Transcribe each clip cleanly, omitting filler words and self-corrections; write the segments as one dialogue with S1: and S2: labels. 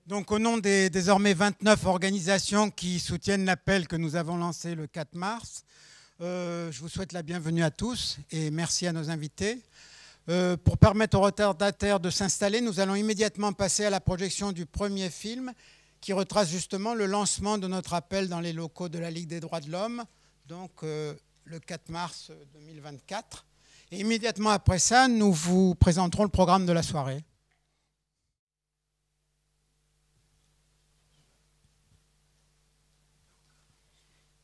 S1: Donc, au nom des désormais 29 organisations qui soutiennent l'appel que nous avons lancé le 4 mars, je vous souhaite la bienvenue à tous et merci à nos invités. Pour permettre aux retardataires de s'installer, nous allons immédiatement passer à la projection du premier film qui retrace justement le lancement de notre appel dans les locaux de la Ligue des droits de l'homme, donc le 4 mars 2024. Et immédiatement après ça, nous vous présenterons le programme de la soirée.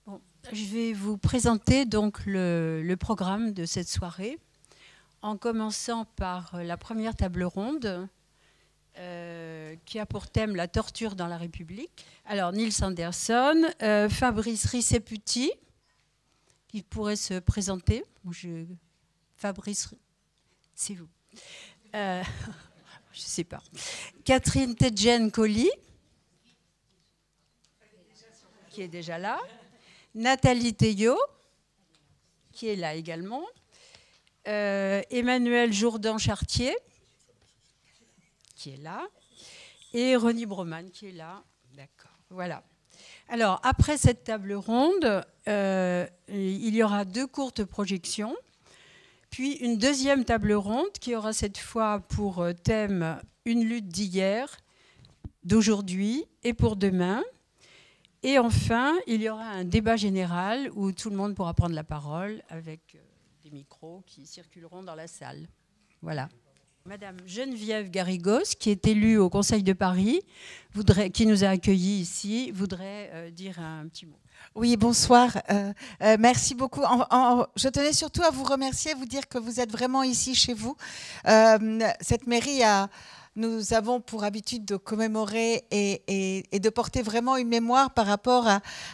S2: Bon, je vais vous présenter donc le programme de cette soirée, en commençant par la première table ronde qui a pour thème la torture dans la République. Alors, Nils Anderson, Fabrice Riceputi, qui pourrait se présenter. Fabrice, c'est vous. Je ne sais pas. Catherine Tedjen-Colli, qui est déjà là. Nathalie Théot, qui est là également. Emmanuel Jourdan-Chartier, qui est là. Et René Broman, qui est là. D'accord, voilà. Alors, après cette table ronde, il y aura 2 courtes projections, puis une deuxième table ronde qui aura cette fois pour thème une lutte d'hier, d'aujourd'hui et pour demain. Et enfin, il y aura un débat général où tout le monde pourra prendre la parole avec des micros qui circuleront dans la salle. Voilà. Madame Geneviève Garrigos, qui est élue au Conseil de Paris, qui nous a accueillis ici, voudrait dire un petit mot.
S3: Oui, bonsoir. Merci beaucoup. Je tenais surtout à vous remercier, vous dire que vous êtes vraiment ici chez vous. Cette mairie nous avons pour habitude de commémorer et de porter vraiment une mémoire par rapport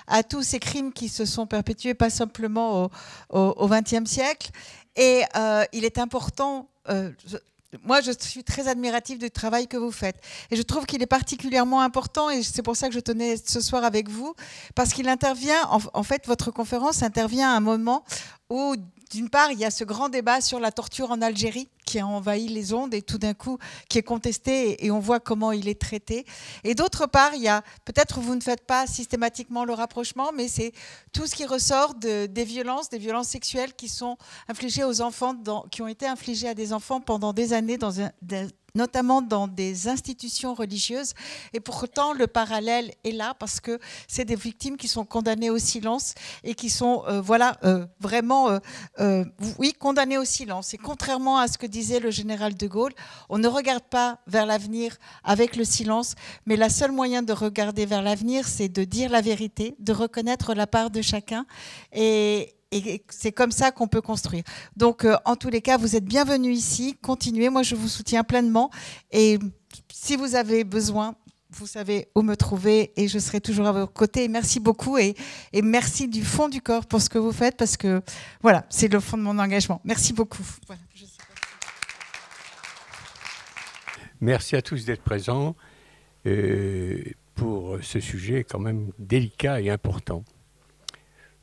S3: à tous ces crimes qui se sont perpétués, pas simplement au XXe siècle. Et il est important... Moi, je suis très admirative du travail que vous faites. Et je trouve qu'il est particulièrement important, et c'est pour ça que je tenais ce soir avec vous, parce qu'il intervient, en fait, votre conférence intervient à un moment où, d'une part, il y a ce grand débat sur la torture en Algérie qui a envahi les ondes et tout d'un coup qui est contesté et on voit comment il est traité. Et d'autre part, il y a, peut-être vous ne faites pas systématiquement le rapprochement, mais c'est tout ce qui ressort des violences sexuelles qui sont infligées aux enfants, qui ont été infligées à des enfants pendant des années notamment dans des institutions religieuses. Et pourtant, le parallèle est là parce que c'est des victimes qui sont condamnées au silence et qui sont vraiment condamnées au silence. Et contrairement à ce que disait le général de Gaulle, on ne regarde pas vers l'avenir avec le silence, mais le seul moyen de regarder vers l'avenir, c'est de dire la vérité, de reconnaître la part de chacun. Et c'est comme ça qu'on peut construire. Donc, en tous les cas, vous êtes bienvenus ici. Continuez. Moi, je vous soutiens pleinement. Et si vous avez besoin, vous savez où me trouver et je serai toujours à vos côtés. Merci beaucoup et merci du fond du corps pour ce que vous faites parce que, voilà, c'est le fond de mon engagement. Merci beaucoup. Voilà,
S4: Merci à tous d'être présents pour ce sujet quand même délicat et important.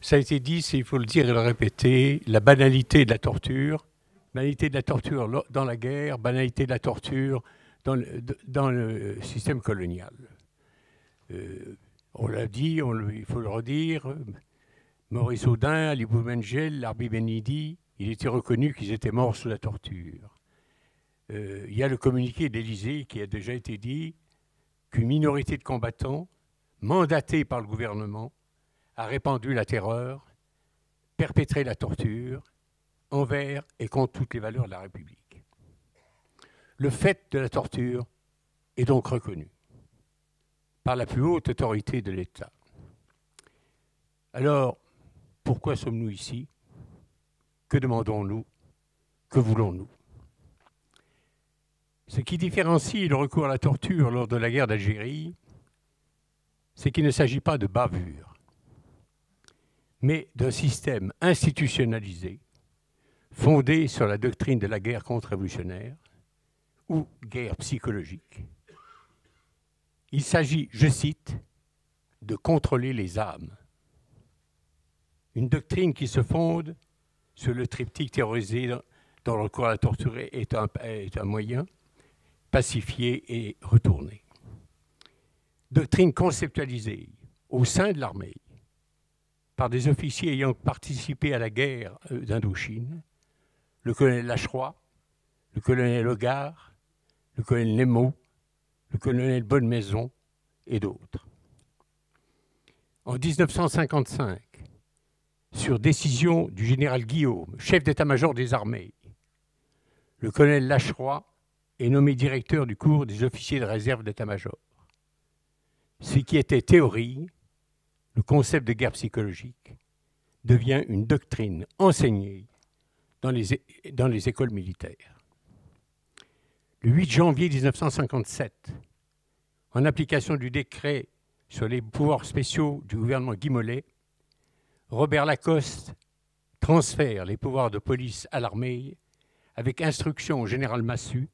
S4: Ça a été dit, il faut le dire et le répéter, la banalité de la torture dans la guerre, banalité de la torture dans le système colonial. On l'a dit, il faut le redire, Maurice Audin, Ali Boumengel, Larbi Benidi, il était reconnu qu'ils étaient morts sous la torture. Il y a le communiqué de l'Élysée qui a déjà été dit qu'une minorité de combattants, mandatés par le gouvernement, a répandu la terreur, perpétré la torture envers et contre toutes les valeurs de la République. Le fait de la torture est donc reconnu par la plus haute autorité de l'État. Alors, pourquoi sommes-nous ici? Que demandons-nous? Que voulons-nous? Ce qui différencie le recours à la torture lors de la guerre d'Algérie, c'est qu'il ne s'agit pas de bavure, mais d'un système institutionnalisé, fondé sur la doctrine de la guerre contre-révolutionnaire ou guerre psychologique. Il s'agit, je cite, de contrôler les âmes. Une doctrine qui se fonde sur le triptyque terrorisé dont le recours à la torture est un moyen, pacifier et retourner. doctrine conceptualisée au sein de l'armée par des officiers ayant participé à la guerre d'Indochine, le colonel Lacheroy, le colonel Hogarth, le colonel Nemo, le colonel Bonnemaison et d'autres. En 1955, sur décision du général Guillaume, chef d'état-major des armées, le colonel Lacheroy est nommé directeur du cours des officiers de réserve d'état-major. Ce qui était théorie, le concept de guerre psychologique, devient une doctrine enseignée dans les écoles militaires. Le 8 janvier 1957, en application du décret sur les pouvoirs spéciaux du gouvernement Guy Mollet, Robert Lacoste transfère les pouvoirs de police à l'armée avec instruction au général Massu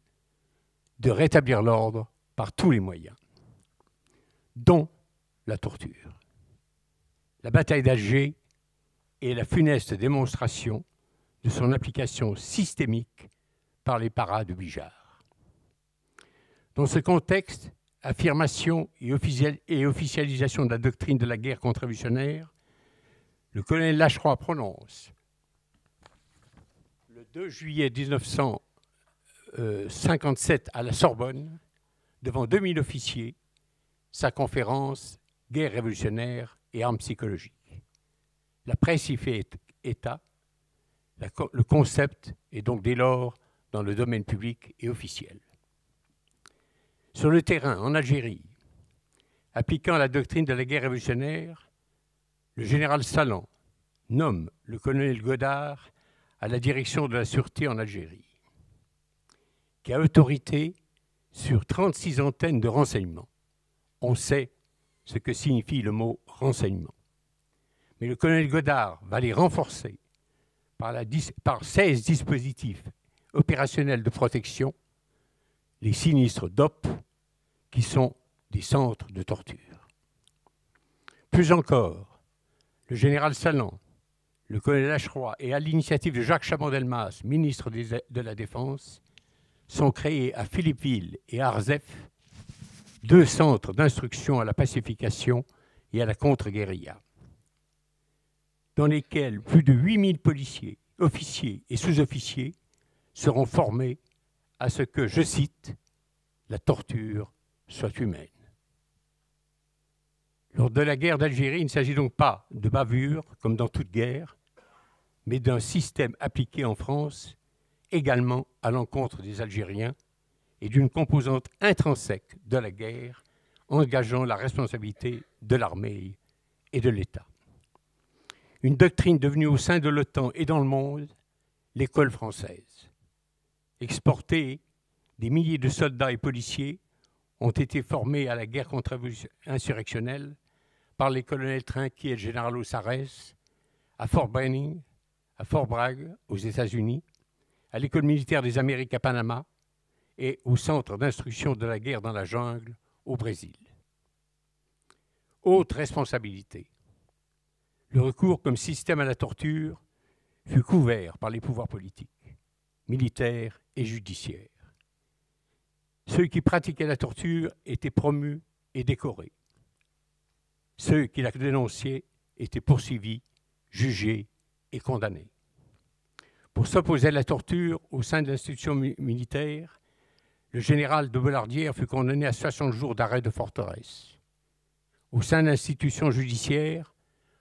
S4: de rétablir l'ordre par tous les moyens, dont la torture. La bataille d'Alger est la funeste démonstration de son application systémique par les paras de Bijar. Dans ce contexte, affirmation et officialisation de la doctrine de la guerre contre-révolutionnaire, le colonel Lacheroy prononce le 2 juillet 1957 à la Sorbonne, devant 2000 officiers, sa conférence « Guerre révolutionnaire et armes psychologiques ». La presse y fait état. Le concept est donc dès lors dans le domaine public et officiel. Sur le terrain, en Algérie, appliquant la doctrine de la guerre révolutionnaire, le général Salan nomme le colonel Godard à la direction de la sûreté en Algérie, qui a autorité sur 36 antennes de renseignement. On sait ce que signifie le mot renseignement. Mais le colonel Godard va les renforcer par 16 dispositifs opérationnels de protection, les sinistres DOP, qui sont des centres de torture. Plus encore, le général Salan, le colonel Lacheroy et à l'initiative de Jacques Chaban-Delmas, ministre de la Défense, sont créés à Philippeville et à Arzef 2 centres d'instruction à la pacification et à la contre-guérilla, dans lesquels plus de 8000 policiers, officiers et sous-officiers seront formés à ce que, je cite, la torture soit humaine. Lors de la guerre d'Algérie, il ne s'agit donc pas de bavure, comme dans toute guerre, mais d'un système appliqué en France également à l'encontre des Algériens et d'une composante intrinsèque de la guerre engageant la responsabilité de l'armée et de l'État. Une doctrine devenue au sein de l'OTAN et dans le monde l'école française. Exportée, des milliers de soldats et policiers ont été formés à la guerre contre-insurrectionnelle par les colonels Trinquier et le général Ossarès à Fort Benning, à Fort Bragg aux États-Unis, à l'école militaire des Amériques à Panama et au centre d'instruction de la guerre dans la jungle au Brésil. Autre responsabilité. Le recours comme système à la torture fut couvert par les pouvoirs politiques, militaires et judiciaires. Ceux qui pratiquaient la torture étaient promus et décorés. Ceux qui la dénonçaient étaient poursuivis, jugés et condamnés. Pour s'opposer à la torture au sein de l'institution militaire, le général de Bollardière fut condamné à 60 jours d'arrêt de forteresse. Au sein de l'institution judiciaire,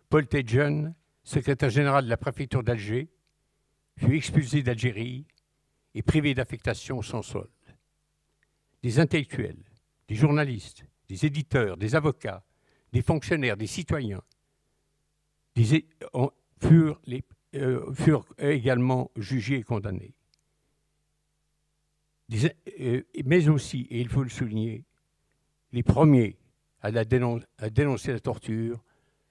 S4: Paul Tejan, secrétaire général de la préfecture d'Alger, fut expulsé d'Algérie et privé d'affectation sans solde. Des intellectuels, des journalistes, des éditeurs, des avocats, des fonctionnaires, des citoyens furent également jugés et condamnés. Mais aussi, et il faut le souligner, les premiers à dénoncer la torture,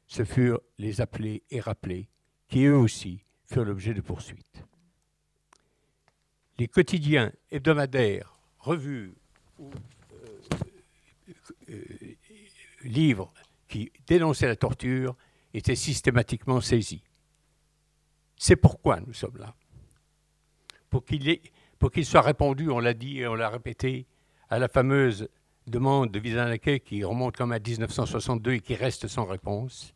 S4: ce furent les appelés et rappelés, qui eux aussi furent l'objet de poursuites. Les quotidiens hebdomadaires, revues ou livres qui dénonçaient la torture étaient systématiquement saisis. C'est pourquoi nous sommes là. Pour qu'il soit répondu, on l'a dit et on l'a répété, à la fameuse demande de visa d'accueil qui remonte comme à 1962 et qui reste sans réponse.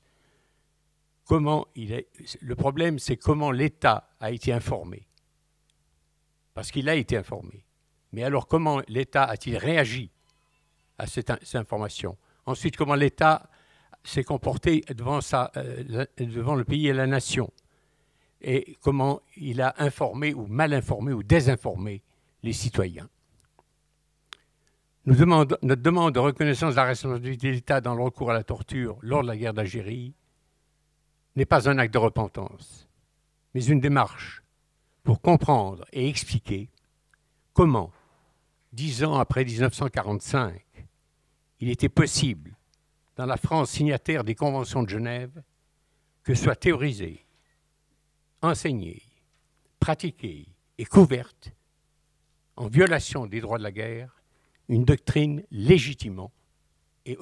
S4: Le problème, c'est comment l'État a été informé. Parce qu'il a été informé. Mais alors, comment l'État a-t-il réagi à cette information? Ensuite, comment l'État s'est comporté devant le pays et la nation? Et comment il a informé ou mal informé ou désinformé les citoyens? Notre demande de reconnaissance de la responsabilité de l'État dans le recours à la torture lors de la guerre d'Algérie n'est pas un acte de repentance, mais une démarche pour comprendre et expliquer comment, 10 ans après 1945, il était possible, dans la France signataire des conventions de Genève, que soit théorisée, enseignée, pratiquée et couverte, en violation des droits de la guerre, une doctrine légitimant et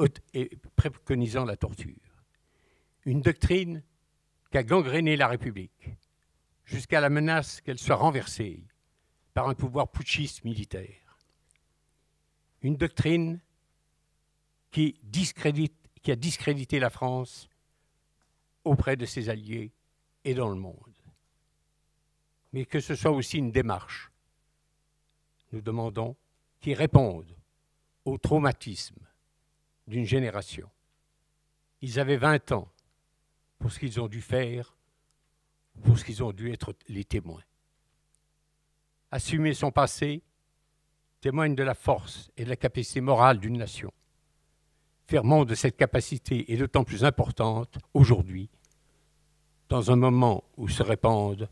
S4: préconisant la torture. Une doctrine qui a gangréné la République, jusqu'à la menace qu'elle soit renversée par un pouvoir putschiste militaire. Une doctrine qui a discrédité la France auprès de ses alliés et dans le monde. Mais que ce soit aussi une démarche, nous demandons, qui réponde au traumatisme d'une génération. Ils avaient 20 ans pour ce qu'ils ont dû faire, pour ce qu'ils ont dû être les témoins. Assumer son passé témoigne de la force et de la capacité morale d'une nation. Faire montre de cette capacité est d'autant plus importante aujourd'hui, dans un moment où se répandent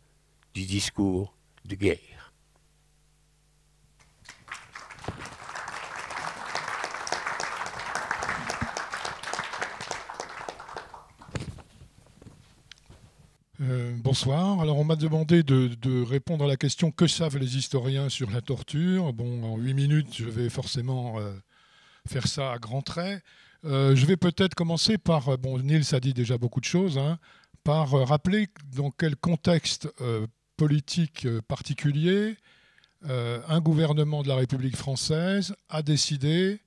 S4: du discours de guerre.
S5: Bonsoir. Alors, on m'a demandé de répondre à la question « Que savent les historiens sur la torture ?» Bon, en 8 minutes, je vais forcément faire ça à grands traits. Je vais peut-être commencer par, Niels a dit déjà beaucoup de choses, par rappeler dans quel contexte politique particulier un gouvernement de la République française a décidé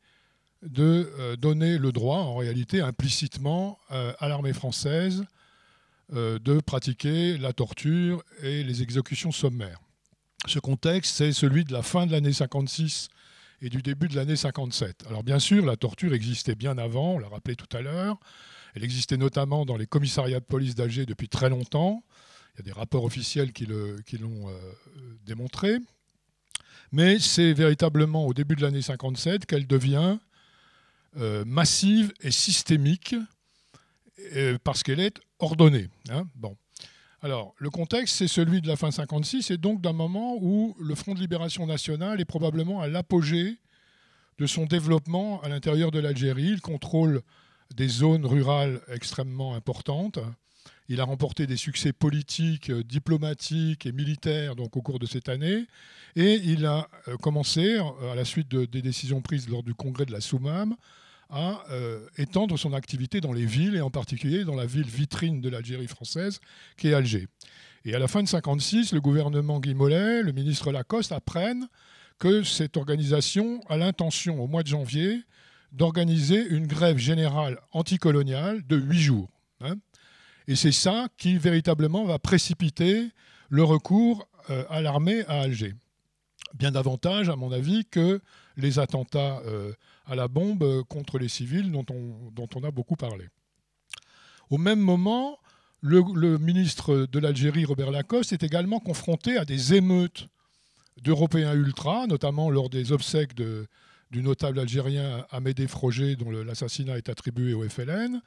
S5: de donner le droit, en réalité implicitement, à l'armée française de pratiquer la torture et les exécutions sommaires. Ce contexte, c'est celui de la fin de l'année 56 et du début de l'année 57. Alors bien sûr, la torture existait bien avant, on l'a rappelé tout à l'heure. Elle existait notamment dans les commissariats de police d'Alger depuis très longtemps. Il y a des rapports officiels qui l'ont démontré. Mais c'est véritablement au début de l'année 57 qu'elle devient massive et systémique parce qu'elle est ordonnée. Bon. Alors, le contexte, c'est celui de la fin 56 et donc d'un moment où le Front de libération nationale est probablement à l'apogée de son développement à l'intérieur de l'Algérie. Il contrôle des zones rurales extrêmement importantes. Il a remporté des succès politiques, diplomatiques et militaires donc, au cours de cette année. Et il a commencé, à la suite des décisions prises lors du congrès de la Soumam, à étendre son activité dans les villes, et en particulier dans la ville vitrine de l'Algérie française, qui est Alger. Et à la fin de 1956, le gouvernement Guy Mollet, le ministre Lacoste apprennent que cette organisation a l'intention, au mois de janvier, d'organiser une grève générale anticoloniale de 8 jours. Et c'est ça qui, véritablement, va précipiter le recours à l'armée à Alger. Bien davantage, à mon avis, que les attentats à la bombe contre les civils dont on a beaucoup parlé. Au même moment, le ministre de l'Algérie, Robert Lacoste, est également confronté à des émeutes d'Européens ultras, notamment lors des obsèques du notable algérien Amédée Froger, dont l'assassinat est attribué au FLN,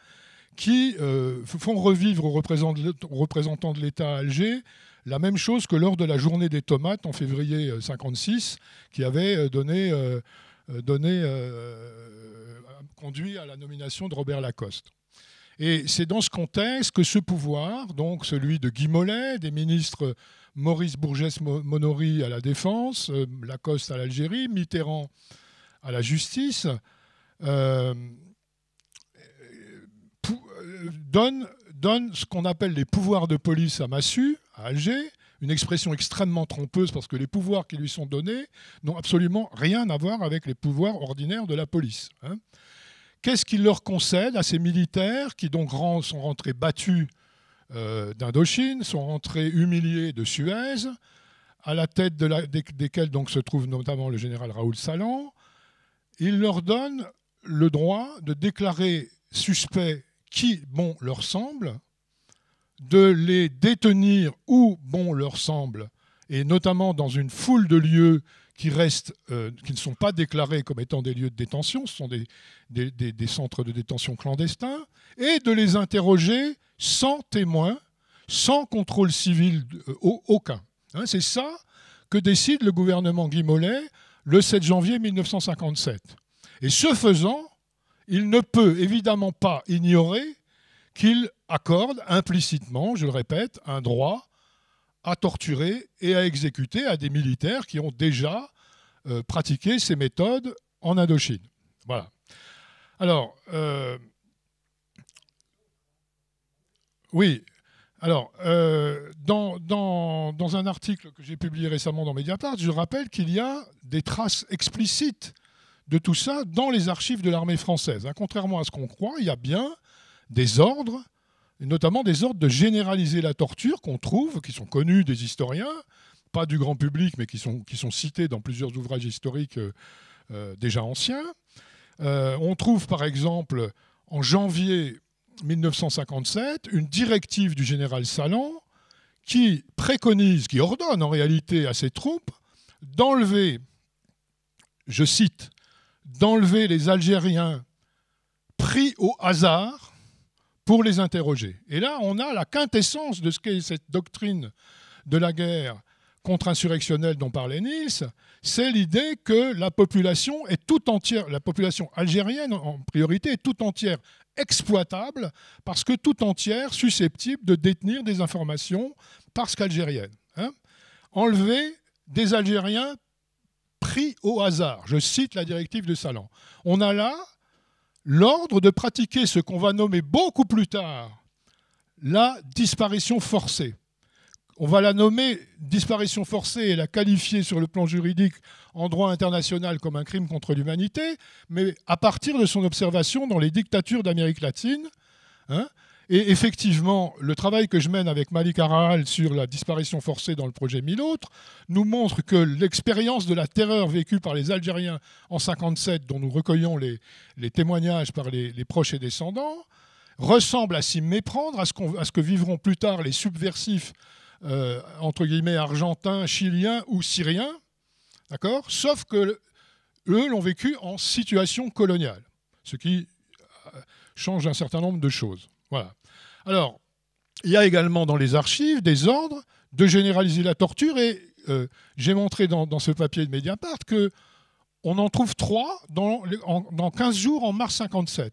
S5: qui font revivre aux représentants de l'État à Alger la même chose que lors de la journée des tomates en février 1956, qui avait conduit à la nomination de Robert Lacoste. Et c'est dans ce contexte que ce pouvoir, donc celui de Guy Mollet, des ministres Maurice Bourgès-Monory à la Défense, Lacoste à l'Algérie, Mitterrand à la Justice, donne ce qu'on appelle les pouvoirs de police à Massu, à Alger, une expression extrêmement trompeuse parce que les pouvoirs qui lui sont donnés n'ont absolument rien à voir avec les pouvoirs ordinaires de la police. Hein. Qu'est-ce qu'il leur concède à ces militaires qui donc sont rentrés battus d'Indochine, sont rentrés humiliés de Suez, à la tête desquels donc se trouve notamment le général Raoul Salan? Il leur donne le droit de déclarer suspects qui bon leur semble, de les détenir où bon leur semble, et notamment dans une foule de lieux qui ne sont pas déclarés comme étant des lieux de détention, ce sont des centres de détention clandestins, et de les interroger sans témoin, sans contrôle civil aucun. Hein, c'est ça que décide le gouvernement Guy Mollet le 7 janvier 1957. Et ce faisant, il ne peut évidemment pas ignorer qu'il accorde implicitement, je le répète, un droit à torturer et à exécuter à des militaires qui ont déjà pratiqué ces méthodes en Indochine. Voilà. Alors, oui. Alors, dans un article que j'ai publié récemment dans Mediapart, je rappelle qu'il y a des traces explicites de tout ça dans les archives de l'armée française. Hein, contrairement à ce qu'on croit, il y a bien des ordres, notamment des ordres de généraliser la torture qu'on trouve, qui sont connus des historiens, pas du grand public, mais qui sont cités dans plusieurs ouvrages historiques déjà anciens. On trouve par exemple en janvier 1957 une directive du général Salan qui préconise, qui ordonne en réalité à ses troupes d'enlever, je cite, d'enlever les Algériens pris au hasard pour les interroger. Et là, on a la quintessence de ce qu'est cette doctrine de la guerre contre-insurrectionnelle dont parlait Niels, c'est l'idée que la population est tout entière, la population algérienne en priorité, est tout entière exploitable parce que tout entière susceptible de détenir des informations parce qu'algérienne. Hein. Enlever des Algériens pris au hasard. Je cite la directive de Salan. On a là l'ordre de pratiquer ce qu'on va nommer beaucoup plus tard la disparition forcée. On va la nommer disparition forcée et la qualifier sur le plan juridique en droit international comme un crime contre l'humanité, mais à partir de son observation dans les dictatures d'Amérique latine. Hein, et effectivement, le travail que je mène avec Malik Arahal sur la disparition forcée dans le projet 1000 autres nous montre que l'expérience de la terreur vécue par les Algériens en 1957, dont nous recueillons les témoignages par les proches et descendants, ressemble à s'y méprendre à ce que vivront plus tard les subversifs entre guillemets argentins, chiliens ou syriens, d'accord ? Sauf que eux l'ont vécu en situation coloniale, ce qui change un certain nombre de choses. Voilà. Alors, il y a également dans les archives des ordres de généraliser la torture et j'ai montré dans ce papier de Mediapart qu'on en trouve 3 dans 15 jours en mars 57.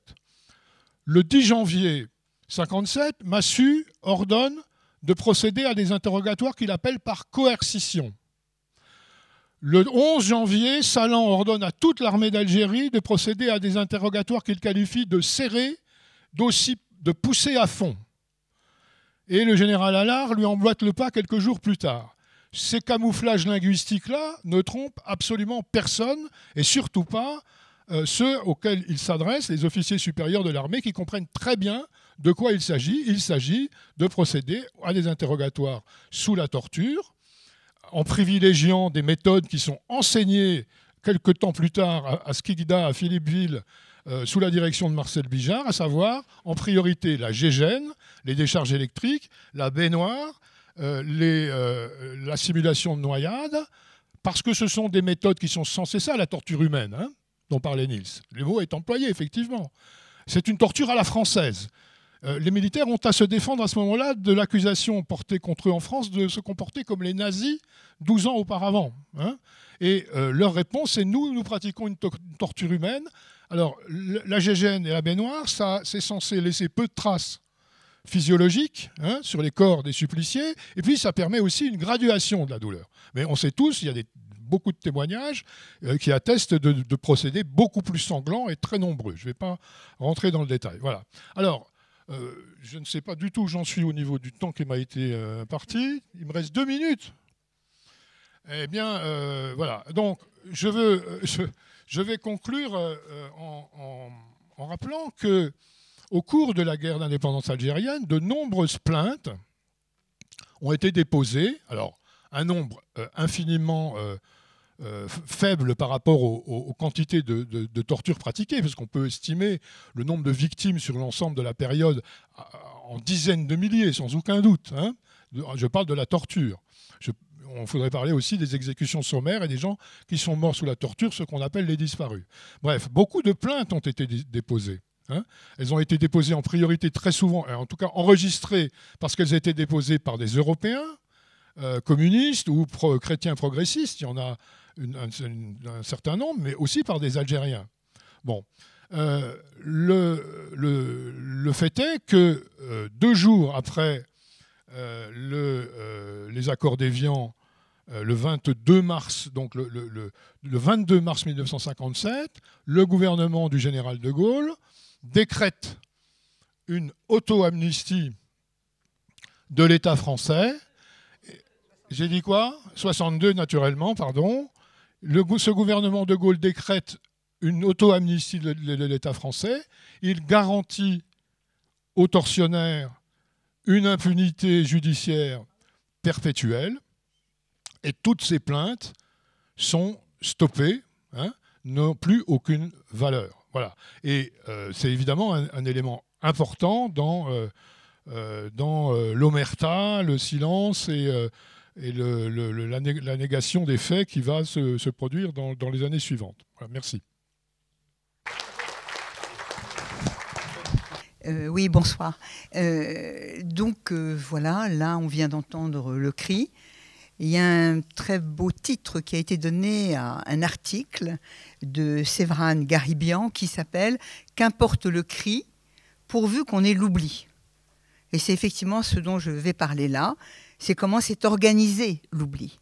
S5: Le 10 janvier 57, Massu ordonne de procéder à des interrogatoires qu'il appelle par coercition. Le 11 janvier, Salan ordonne à toute l'armée d'Algérie de procéder à des interrogatoires qu'il qualifie de serrés, de pousser à fond. Et le général Allard lui emboîte le pas quelques jours plus tard. Ces camouflages linguistiques-là ne trompent absolument personne, et surtout pas ceux auxquels il s'adresse, les officiers supérieurs de l'armée, qui comprennent très bien de quoi il s'agit. Il s'agit de procéder à des interrogatoires sous la torture, en privilégiant des méthodes qui sont enseignées quelque temps plus tard à Skikda, à Philippeville, sous la direction de Marcel Bijard, à savoir en priorité la gégène, les décharges électriques, la baignoire, la simulation de noyade, parce que ce sont des méthodes qui sont censées ça, la torture humaine, hein, dont parlait Niels. Le mot est employé, effectivement. C'est une torture à la française. Les militaires ont à se défendre à ce moment-là de l'accusation portée contre eux en France de se comporter comme les nazis 12 ans auparavant. Hein. Et leur réponse, c'est nous pratiquons une torture humaine. Alors, la gégène et la baignoire, c'est censé laisser peu de traces physiologiques hein, sur les corps des suppliciés, et puis ça permet aussi une graduation de la douleur. Mais on sait tous, il y a beaucoup de témoignages qui attestent de procédés beaucoup plus sanglants et très nombreux. Je ne vais pas rentrer dans le détail. Voilà. Alors, Je ne sais pas du tout où j'en suis au niveau du temps qui m'a été imparti. Il me reste 2 minutes. Eh bien, voilà. Donc, je vais conclure en rappelant qu'au cours de la guerre d'indépendance algérienne, de nombreuses plaintes ont été déposées. Alors, un nombre infiniment faible par rapport aux quantités de tortures pratiquées, parce qu'on peut estimer le nombre de victimes sur l'ensemble de la période en dizaines de milliers, sans aucun doute. Hein. Je parle de la torture. On faudrait parler aussi des exécutions sommaires et des gens qui sont morts sous la torture, ce qu'on appelle les disparus. Bref, beaucoup de plaintes ont été déposées. Hein. Elles ont été déposées en priorité très souvent, en tout cas enregistrées parce qu'elles étaient déposées par des Européens, communistes ou chrétiens progressistes, il y en a un certain nombre, mais aussi par des Algériens. Bon, le fait est que 2 jours après les accords d'Évian, le 22 mars, donc le 22 mars 1957, le gouvernement du général de Gaulle décrète une auto-amnistie de l'État français. J'ai dit quoi ? 62, naturellement, pardon. Ce gouvernement de Gaulle décrète une auto-amnistie de l'État français. Il garantit aux tortionnaires une impunité judiciaire perpétuelle. Et toutes ces plaintes sont stoppées, hein, n'ont plus aucune valeur. Voilà. Et c'est évidemment un élément important dans l'omerta, le silence et la négation des faits qui va se produire dans les années suivantes. Voilà, merci.
S6: Oui, bonsoir. Voilà, là, on vient d'entendre le cri. Il y a un très beau titre qui a été donné à un article de Séverin Garibian qui s'appelle « Qu'importe le cri, pourvu qu'on ait l'oubli ». Et c'est effectivement ce dont je vais parler là, c'est comment s'est organisé l'oubli.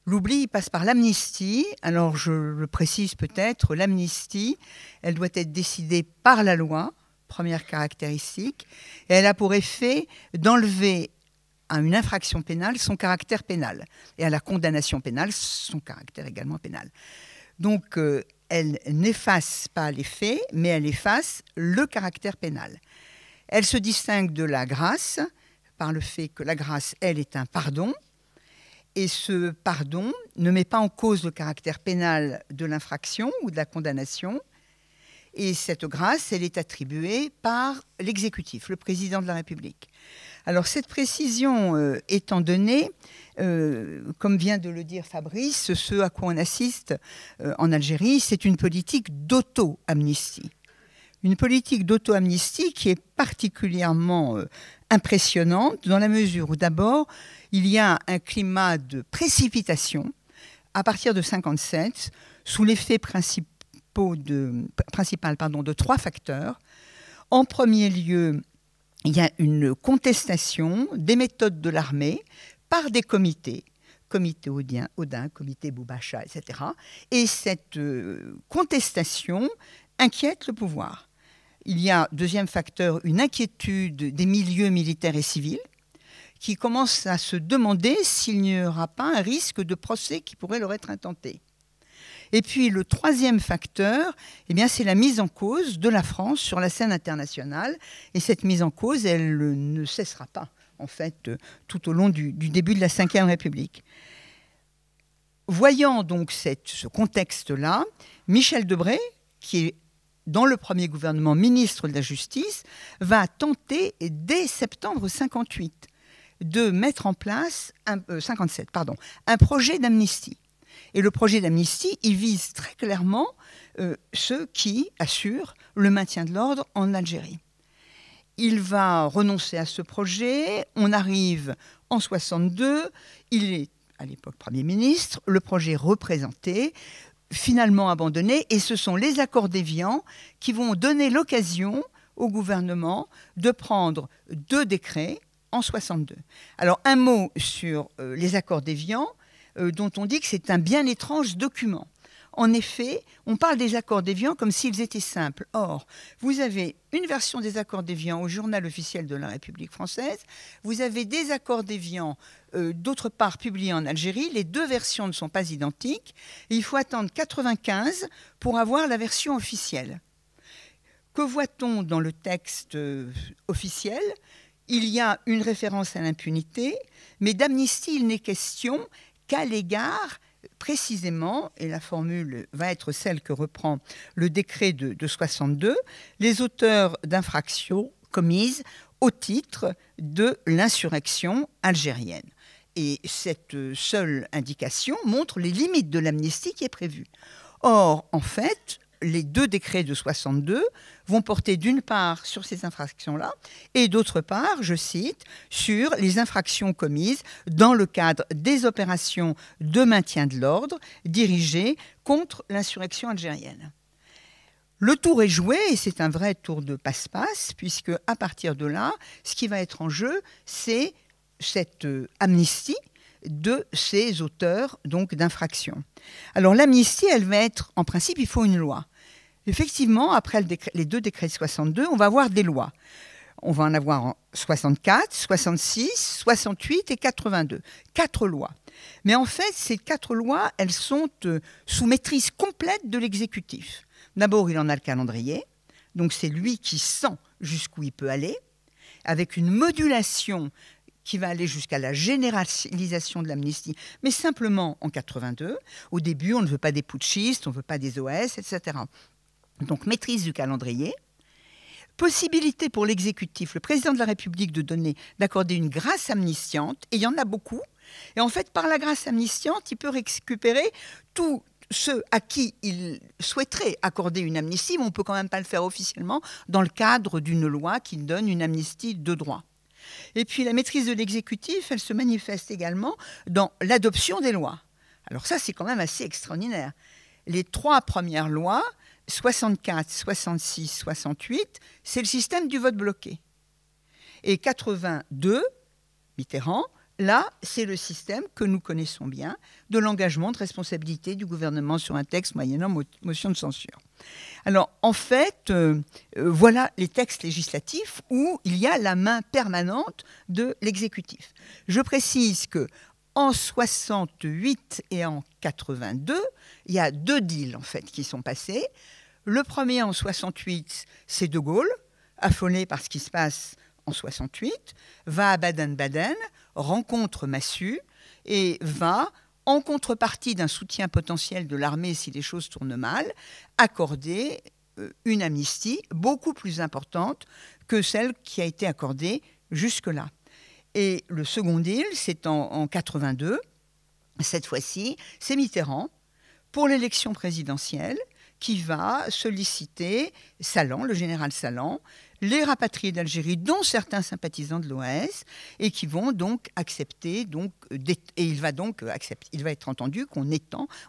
S6: L'oubli, il passe par l'amnistie. Alors, je le précise peut-être, l'amnistie, elle doit être décidée par la loi, première caractéristique, et elle a pour effet d'enlever à une infraction pénale son caractère pénal, et à la condamnation pénale son caractère également pénal. Donc, elle n'efface pas les faits, mais elle efface le caractère pénal. Elle se distingue de la grâce par le fait que la grâce, elle, est un pardon, et ce pardon ne met pas en cause le caractère pénal de l'infraction ou de la condamnation. Et cette grâce, elle est attribuée par l'exécutif, le président de la République. Alors cette précision étant donnée, comme vient de le dire Fabrice, ce à quoi on assiste en Algérie, c'est une politique d'auto-amnistie. Une politique d'auto-amnistie qui est particulièrement impressionnante dans la mesure où d'abord, il y a un climat de précipitation à partir de 1957 sous l'effet principal de 3 facteurs. En premier lieu, il y a une contestation des méthodes de l'armée par des comités, comité Odin, comité Boubacha, etc. Et cette contestation inquiète le pouvoir. Il y a, deuxième facteur, une inquiétude des milieux militaires et civils qui commencent à se demander s'il n'y aura pas un risque de procès qui pourrait leur être intenté. Et puis le troisième facteur, eh bien, c'est la mise en cause de la France sur la scène internationale. Et cette mise en cause, elle ne cessera pas, en fait, tout au long du début de la Ve République. Voyant donc ce contexte-là, Michel Debré, qui est dans le premier gouvernement ministre de la Justice, va tenter, dès septembre 1958, de mettre en place, 57, pardon, un projet d'amnistie. Et le projet d'amnistie, il vise très clairement ceux qui assurent le maintien de l'ordre en Algérie. Il va renoncer à ce projet, on arrive en 1962, il est à l'époque Premier ministre, le projet représenté, finalement abandonné, et ce sont les accords d'Évian qui vont donner l'occasion au gouvernement de prendre 2 décrets en 1962. Alors un mot sur les accords d'Évian, dont on dit que c'est un bien étrange document. En effet, on parle des accords d'Évian comme s'ils étaient simples. Or, vous avez une version des accords d'Évian au journal officiel de la République française. Vous avez des accords d'Évian, d'autre part, publiés en Algérie. Les deux versions ne sont pas identiques. Et il faut attendre 1995 pour avoir la version officielle. Que voit-on dans le texte officiel ? Il y a une référence à l'impunité, mais d'amnistie, il n'est question qu'à l'égard précisément, et la formule va être celle que reprend le décret de 62, les auteurs d'infractions commises au titre de l'insurrection algérienne. Et cette seule indication montre les limites de l'amnistie qui est prévue. Or, en fait, les deux décrets de 62 vont porter d'une part sur ces infractions-là et d'autre part, je cite, sur les infractions commises dans le cadre des opérations de maintien de l'ordre dirigées contre l'insurrection algérienne. Le tour est joué et c'est un vrai tour de passe-passe puisque à partir de là, ce qui va être en jeu, c'est cette amnistie de ces auteurs donc d'infractions. Alors l'amnistie, elle va être, en principe, il faut une loi. Effectivement, après les deux décrets de 62, on va avoir des lois. On va en avoir en 64, 66, 68 et 82. 4 lois. Mais en fait, ces 4 lois, elles sont sous maîtrise complète de l'exécutif. D'abord, il en a le calendrier. Donc c'est lui qui sent jusqu'où il peut aller, avec une modulation qui va aller jusqu'à la généralisation de l'amnistie, mais simplement en 82. Au début, on ne veut pas des putschistes, on ne veut pas des OS, etc. Donc, maîtrise du calendrier. Possibilité pour l'exécutif, le président de la République, d'accorder une grâce amnistiante, et il y en a beaucoup. Et en fait, par la grâce amnistiante, il peut récupérer tous ceux à qui il souhaiterait accorder une amnistie, mais on ne peut quand même pas le faire officiellement dans le cadre d'une loi qui donne une amnistie de droit. Et puis la maîtrise de l'exécutif, elle se manifeste également dans l'adoption des lois. Alors ça, c'est quand même assez extraordinaire. Les 3 premières lois, 64, 66, 68, c'est le système du vote bloqué. Et 82, Mitterrand, là, c'est le système que nous connaissons bien de l'engagement de responsabilité du gouvernement sur un texte moyennant motion de censure. Alors, en fait, voilà les textes législatifs où il y a la main permanente de l'exécutif. Je précise que en 68 et en 82, il y a 2 deals en fait qui sont passés. Le premier en 68, c'est De Gaulle, affolé par ce qui se passe en 68, va à Baden-Baden, rencontre Massu et va, en contrepartie d'un soutien potentiel de l'armée si les choses tournent mal, accorder une amnistie beaucoup plus importante que celle qui a été accordée jusque-là. Et le second deal, c'est en 82. Cette fois-ci, c'est Mitterrand, pour l'élection présidentielle, qui va solliciter Salan, le général Salan, les rapatriés d'Algérie, dont certains sympathisants de l'OAS, et qui vont donc accepter, et il va être entendu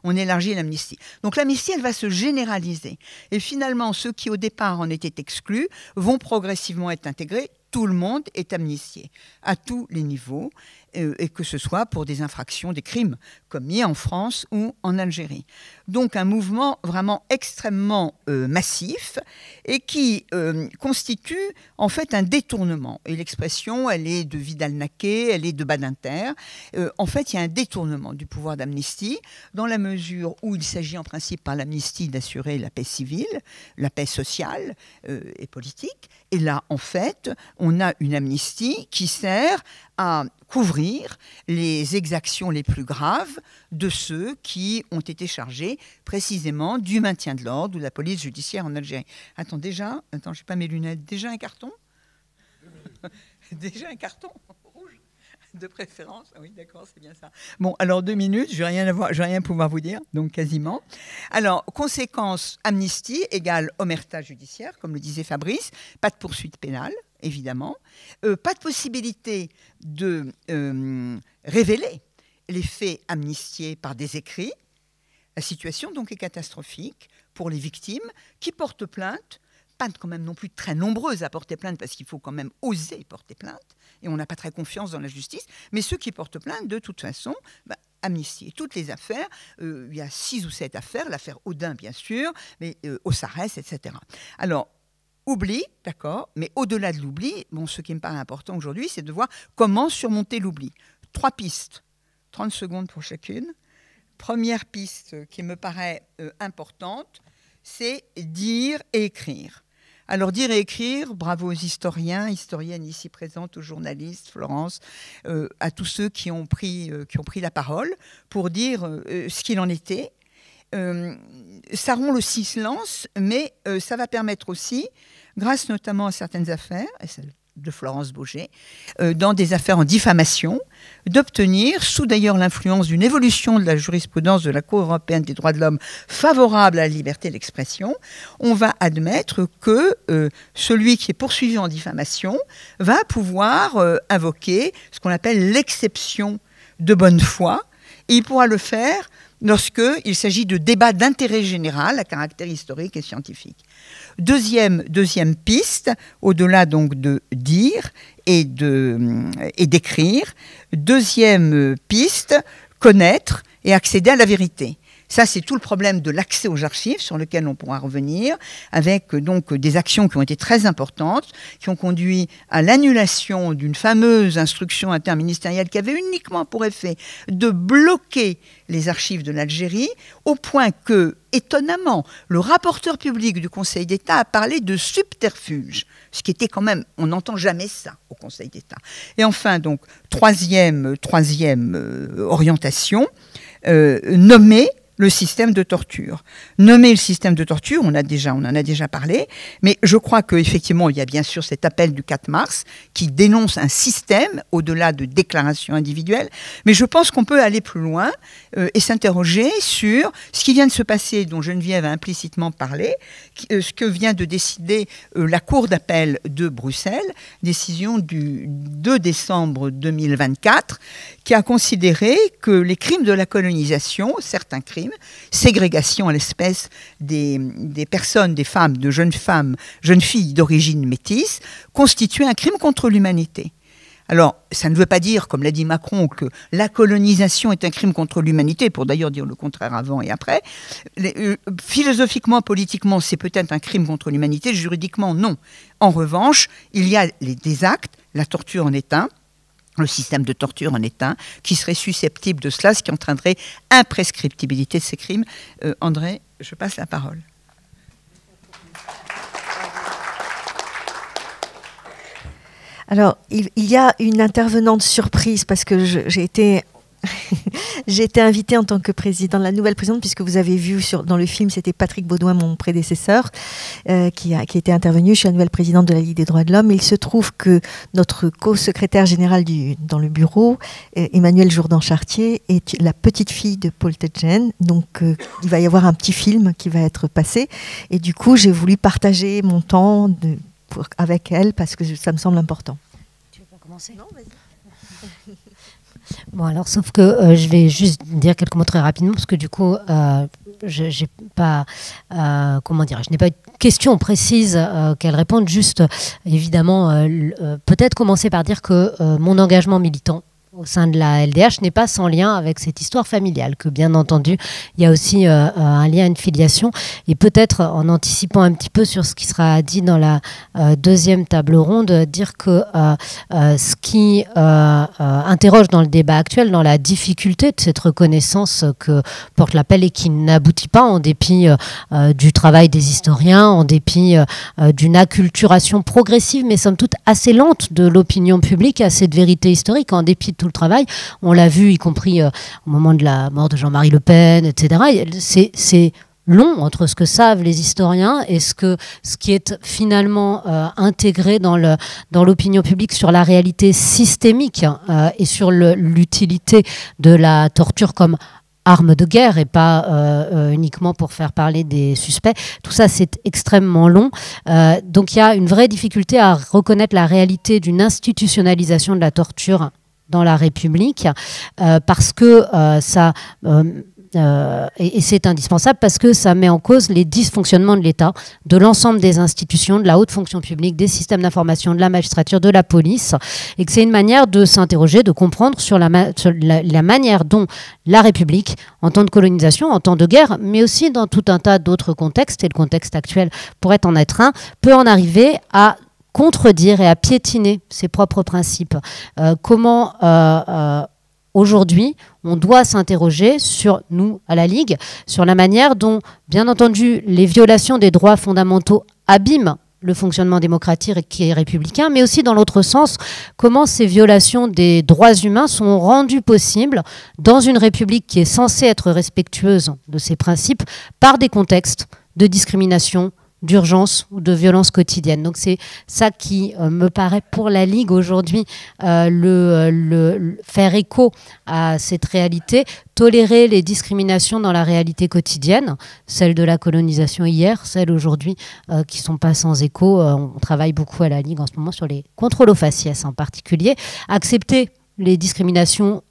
S6: on élargit l'amnistie. Donc l'amnistie, elle va se généraliser. Et finalement, ceux qui au départ en étaient exclus vont progressivement être intégrés. Tout le monde est amnistié, à tous les niveaux, et que ce soit pour des infractions, des crimes commis en France ou en Algérie. Donc un mouvement vraiment extrêmement massif et qui constitue en fait un détournement. Et l'expression, elle est de Vidal-Naquet, elle est de Badinter. En fait, il y a un détournement du pouvoir d'amnistie dans la mesure où il s'agit en principe par l'amnistie d'assurer la paix civile, la paix sociale et politique. Et là, en fait, on a une amnistie qui sert à couvrir les exactions les plus graves de ceux qui ont été chargés précisément du maintien de l'ordre ou de la police judiciaire en Algérie. Attends, je n'ai pas mes lunettes. Déjà un carton ? Déjà un carton rouge de préférence. Ah oui, d'accord, c'est bien ça. Bon, alors 2 minutes, je vais rien pouvoir vous dire, donc quasiment. Alors, conséquence, amnistie égale omerta judiciaire, comme le disait Fabrice, pas de poursuite pénale, évidemment, pas de possibilité de révéler les faits amnistiés par des écrits. La situation donc est catastrophique pour les victimes qui portent plainte, pas quand même non plus très nombreuses à porter plainte parce qu'il faut quand même oser porter plainte et on n'a pas très confiance dans la justice, mais ceux qui portent plainte de toute façon Amnesty. Et toutes les affaires, il y a 6 ou 7 affaires, l'affaire Audin bien sûr, mais Ossarès, etc. Alors, oubli, d'accord, mais au-delà de l'oubli, bon, ce qui me paraît important aujourd'hui, c'est de voir comment surmonter l'oubli. 3 pistes, 30 secondes pour chacune. Première piste qui me paraît importante, c'est dire et écrire. Alors, dire et écrire, bravo aux historiens, historiennes ici présentes, aux journalistes, Florence, à tous ceux qui ont pris la parole pour dire ce qu'il en était. Ça rompt le silence, mais ça va permettre aussi, grâce notamment à certaines affaires, et celle de Florence Baugé, dans des affaires en diffamation, d'obtenir, sous d'ailleurs l'influence d'une évolution de la jurisprudence de la Cour européenne des droits de l'homme favorable à la liberté d'expression, on va admettre que celui qui est poursuivi en diffamation va pouvoir invoquer ce qu'on appelle l'exception de bonne foi, et il pourra le faire lorsqu'il s'agit de débats d'intérêt général à caractère historique et scientifique. Deuxième piste, au-delà donc de dire et d'écrire, deuxième piste, connaître et accéder à la vérité. Ça, c'est tout le problème de l'accès aux archives sur lequel on pourra revenir, avec donc des actions qui ont été très importantes, qui ont conduit à l'annulation d'une fameuse instruction interministérielle qui avait uniquement pour effet de bloquer les archives de l'Algérie, au point que, étonnamment, le rapporteur public du Conseil d'État a parlé de subterfuge, ce qui était quand même, on n'entend jamais ça au Conseil d'État. Et enfin, donc, troisième orientation, nommer le système de torture. Nommer le système de torture, on en a déjà parlé, mais je crois qu'effectivement, il y a bien sûr cet appel du 4 mars qui dénonce un système au-delà de déclarations individuelles, mais je pense qu'on peut aller plus loin et s'interroger sur ce qui vient de se passer, dont Geneviève a implicitement parlé, ce que vient de décider la Cour d'appel de Bruxelles, décision du 2 décembre 2024, qui a considéré que les crimes de la colonisation, certains crimes, ségrégation à l'espèce des personnes, des femmes, de jeunes filles d'origine métisse, constituaient un crime contre l'humanité. Alors, ça ne veut pas dire, comme l'a dit Macron, que la colonisation est un crime contre l'humanité, pour d'ailleurs dire le contraire avant et après. Philosophiquement, politiquement, c'est peut-être un crime contre l'humanité, juridiquement, non. En revanche, il y a des actes, la torture en est un, le système de torture en est un, qui serait susceptible de cela, ce qui entraînerait imprescriptibilité de ces crimes. André, je passe la parole.
S7: Alors, il y a une intervenante surprise, parce que j'ai été invitée en tant que présidente, la nouvelle présidente, puisque vous avez vu dans le film, c'était Patrick Baudouin, mon prédécesseur, qui était intervenu. Je suis la nouvelle présidente de la Ligue des droits de l'homme. Il se trouve que notre co-secrétaire général dans le bureau, Emmanuel Jourdan-Chartier, est la petite fille de Paul Tedjen. Donc, il va y avoir un petit film qui va être passé. Et du coup, j'ai voulu partager mon temps avec elle, parce que ça me semble important.
S8: Tu veux pas commencer ? Non, vas-y. Bon, alors, sauf que je vais juste dire quelques mots très rapidement, parce que du coup, je n'ai pas de question précise qu'elle réponde. Juste, évidemment, peut-être commencer par dire que mon engagement militant au sein de la LDH n'est pas sans lien avec cette histoire familiale, que bien entendu, il y a aussi un lien, une filiation, et peut-être en anticipant un petit peu sur ce qui sera dit dans la deuxième table ronde, dire que ce qui interroge dans le débat actuel, dans la difficulté de cette reconnaissance que porte l'appel et qui n'aboutit pas en dépit du travail des historiens, en dépit d'une acculturation progressive, mais somme toute assez lente de l'opinion publique à cette vérité historique, en dépit de tout le travail. On l'a vu, y compris au moment de la mort de Jean-Marie Le Pen, etc. C'est long entre ce que savent les historiens et ce qui est finalement intégré dans l'opinion publique sur la réalité systémique et sur l'utilité de la torture comme arme de guerre et pas uniquement pour faire parler des suspects. Tout ça, c'est extrêmement long. Donc il y a une vraie difficulté à reconnaître la réalité d'une institutionnalisation de la torture dans la République, parce que ça et c'est indispensable parce que ça met en cause les dysfonctionnements de l'État, de l'ensemble des institutions, de la haute fonction publique, des systèmes d'information, de la magistrature, de la police, et que c'est une manière de s'interroger, de comprendre sur la manière dont la République, en temps de colonisation, en temps de guerre, mais aussi dans tout un tas d'autres contextes, et le contexte actuel pourrait en être un, peut en arriver à contredire et à piétiner ses propres principes. Comment aujourd'hui, on doit s'interroger sur, nous, à la Ligue, sur la manière dont, bien entendu, les violations des droits fondamentaux abîment le fonctionnement démocratique qui est républicain, mais aussi dans l'autre sens, comment ces violations des droits humains sont rendues possibles dans une République qui est censée être respectueuse de ses principes par des contextes de discrimination, d'urgence ou de violence quotidienne. Donc c'est ça qui me paraît pour la Ligue aujourd'hui faire écho à cette réalité, tolérer les discriminations dans la réalité quotidienne, celle de la colonisation hier, celle aujourd'hui qui ne sont pas sans écho. On travaille beaucoup à la Ligue en ce moment sur les contrôles aux faciès en particulier. Accepter les discriminations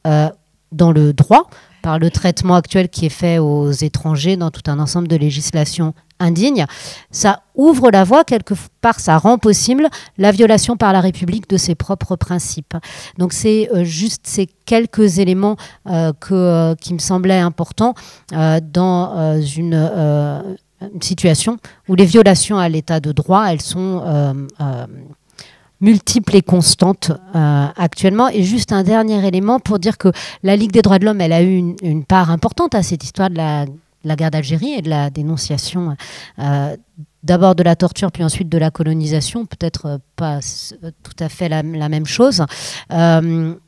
S8: dans le droit, par le traitement actuel qui est fait aux étrangers dans tout un ensemble de législations indignes, ça ouvre la voie, quelque part, ça rend possible la violation par la République de ses propres principes. Donc c'est juste ces quelques éléments qui me semblaient importants dans une situation où les violations à l'état de droit, elles sont multiples et constantes actuellement. Et juste un dernier élément pour dire que la Ligue des droits de l'homme, elle a eu une part importante à cette histoire de la guerre d'Algérie et de la dénonciation d'abord de la torture, puis ensuite de la colonisation, peut-être pas tout à fait la même chose. Elle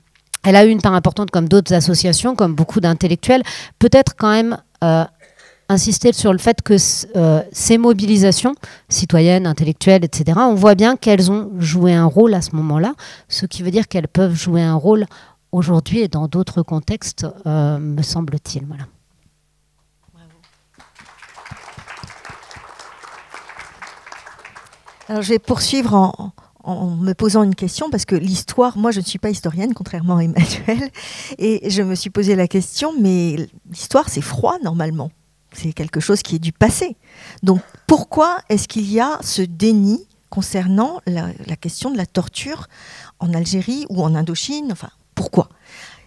S8: a eu une part importante comme d'autres associations, comme beaucoup d'intellectuels, peut-être quand même insister sur le fait que ces mobilisations citoyennes, intellectuelles, etc., on voit bien qu'elles ont joué un rôle à ce moment-là, ce qui veut dire qu'elles peuvent jouer un rôle aujourd'hui et dans d'autres contextes, me semble-t-il. Voilà.
S7: Alors, je vais poursuivre en me posant une question, parce que l'histoire, moi je ne suis pas historienne, contrairement à Emmanuel, et je me suis posé la question, mais l'histoire c'est froid normalement. C'est quelque chose qui est du passé. Donc pourquoi est-ce qu'il y a ce déni concernant la question de la torture en Algérie ou en Indochine? Enfin, pourquoi?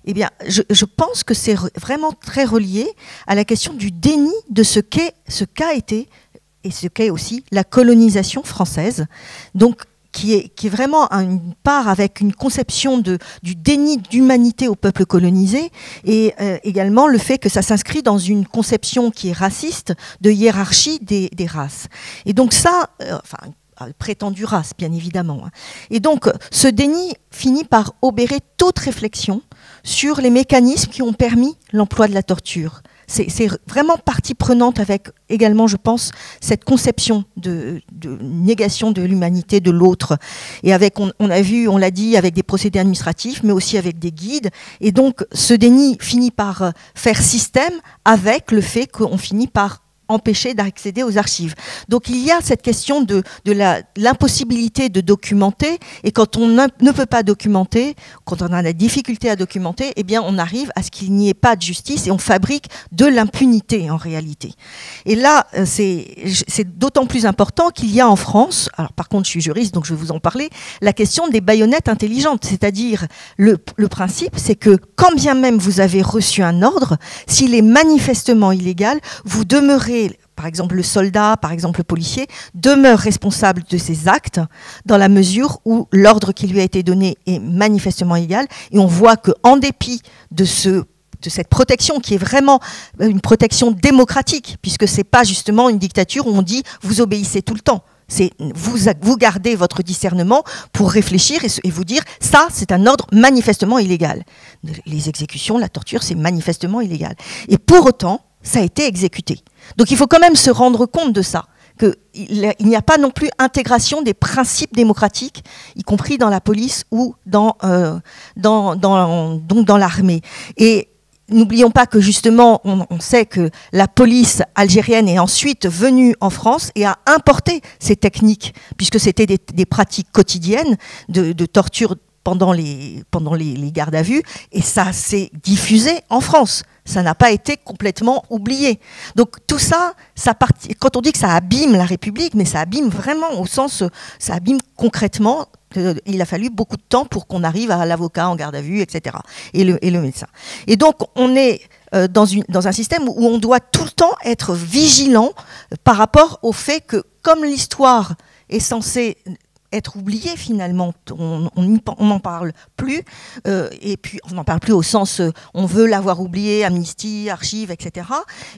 S7: Eh bien, je pense que c'est vraiment très relié à la question du déni de ce qu'a été et ce qu'est aussi la colonisation française. Donc, qui est vraiment une part avec une conception du déni d'humanité au peuple colonisé, et également le fait que ça s'inscrit dans une conception qui est raciste de hiérarchie des races. Et donc ça, prétendue race, bien évidemment. Et donc ce déni finit par obérer toute réflexion sur les mécanismes qui ont permis l'emploi de la torture. C'est vraiment partie prenante avec également, je pense, cette conception de négation de l'humanité de l'autre. Et avec, on a vu, on l'a dit, avec des procédés administratifs, mais aussi avec des guides. Et donc, ce déni finit par faire système avec le fait qu'on finit par empêcher d'accéder aux archives. Donc il y a cette question de l'impossibilité de documenter, et quand on ne peut pas documenter, quand on a la difficulté à documenter, eh bien on arrive à ce qu'il n'y ait pas de justice et on fabrique de l'impunité en réalité. Et là, c'est d'autant plus important qu'il y a en France, alors par contre je suis juriste donc je vais vous en parler, la question des baïonnettes intelligentes, c'est-à-dire le principe c'est que quand bien même vous avez reçu un ordre, s'il est manifestement illégal, vous demeurez, par exemple le soldat, par exemple le policier, demeure responsable de ses actes dans la mesure où l'ordre qui lui a été donné est manifestement illégal. Et on voit qu'en dépit de cette protection qui est vraiment une protection démocratique, puisque ce n'est pas justement une dictature où on dit vous obéissez tout le temps. C'est vous gardez votre discernement pour réfléchir et vous dire ça c'est un ordre manifestement illégal. Les exécutions, la torture c'est manifestement illégal. Et pour autant, ça a été exécuté. Donc il faut quand même se rendre compte de ça, qu'il n'y a pas non plus intégration des principes démocratiques, y compris dans la police ou dans l'armée. Et n'oublions pas que justement, on sait que la police algérienne est ensuite venue en France et a importé ces techniques, puisque c'était des pratiques quotidiennes de torture pendant les gardes à vue, et ça s'est diffusé en France. Ça n'a pas été complètement oublié. Donc tout ça, quand on dit que ça abîme la République, mais ça abîme vraiment au sens, ça abîme concrètement. Il a fallu beaucoup de temps pour qu'on arrive à l'avocat en garde à vue, etc. Et le médecin. Et donc on est dans un système où on doit tout le temps être vigilant par rapport au fait que comme l'histoire est censée être oublié finalement, on n'en parle plus, et puis on n'en parle plus au sens on veut l'avoir oublié, amnistie, archives, etc.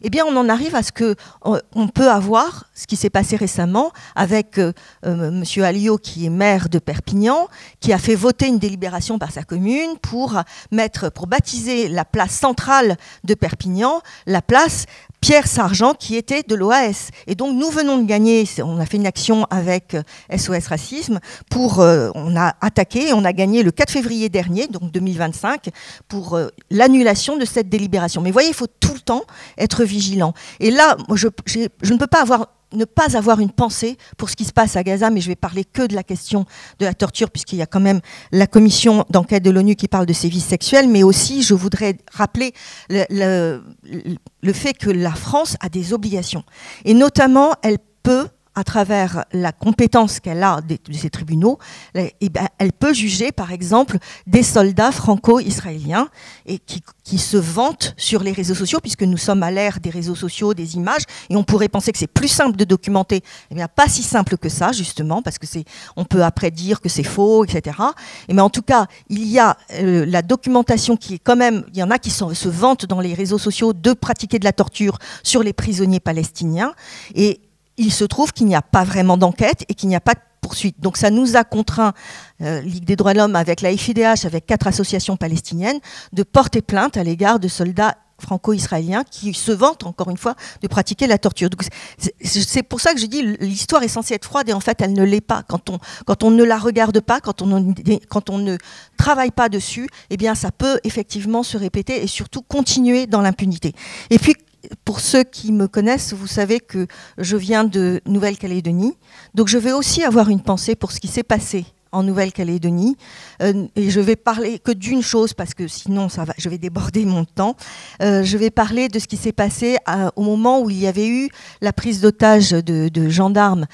S7: Eh bien on en arrive à ce que on peut avoir ce qui s'est passé récemment avec Monsieur Alliot qui est maire de Perpignan, qui a fait voter une délibération par sa commune pour baptiser la place centrale de Perpignan, la place Pierre Sargent, qui était de l'OAS. Et donc, nous venons de gagner, on a fait une action avec SOS Racisme, on a attaqué et on a gagné le 4 février dernier, donc 2025, pour l'annulation de cette délibération. Mais vous voyez, il faut tout le temps être vigilant. Et là, je ne peux pas ne pas avoir une pensée pour ce qui se passe à Gaza, mais je vais parler que de la question de la torture, puisqu'il y a quand même la commission d'enquête de l'ONU qui parle de sévices sexuels, mais aussi je voudrais rappeler le fait que la France a des obligations. Et notamment, elle peut, à travers la compétence qu'elle a de ces tribunaux, elle peut juger, par exemple, des soldats franco-israéliens et qui se vantent sur les réseaux sociaux, puisque nous sommes à l'ère des réseaux sociaux, des images, et on pourrait penser que c'est plus simple de documenter. Eh bien, pas si simple que ça, justement, parce que on peut après dire que c'est faux, etc. Mais en tout cas, il y a la documentation qui est quand même, il y en a qui se vantent dans les réseaux sociaux de pratiquer de la torture sur les prisonniers palestiniens, et il se trouve qu'il n'y a pas vraiment d'enquête et qu'il n'y a pas de poursuite. Donc ça nous a contraint, Ligue des droits de l'homme avec la FIDH, avec 4 associations palestiniennes, de porter plainte à l'égard de soldats franco-israéliens qui se vantent, encore une fois, de pratiquer la torture. Donc, c'est pour ça que je dis l'histoire est censée être froide et en fait elle ne l'est pas. Quand on ne la regarde pas, quand on ne travaille pas dessus, eh bien ça peut effectivement se répéter et surtout continuer dans l'impunité. Et puis, pour ceux qui me connaissent, vous savez que je viens de Nouvelle-Calédonie. Donc je vais aussi avoir une pensée pour ce qui s'est passé en Nouvelle-Calédonie. Et je vais parler que d'une chose, parce que sinon je vais déborder mon temps. Je vais parler de ce qui s'est passé au moment où il y avait eu la prise d'otage de gendarmes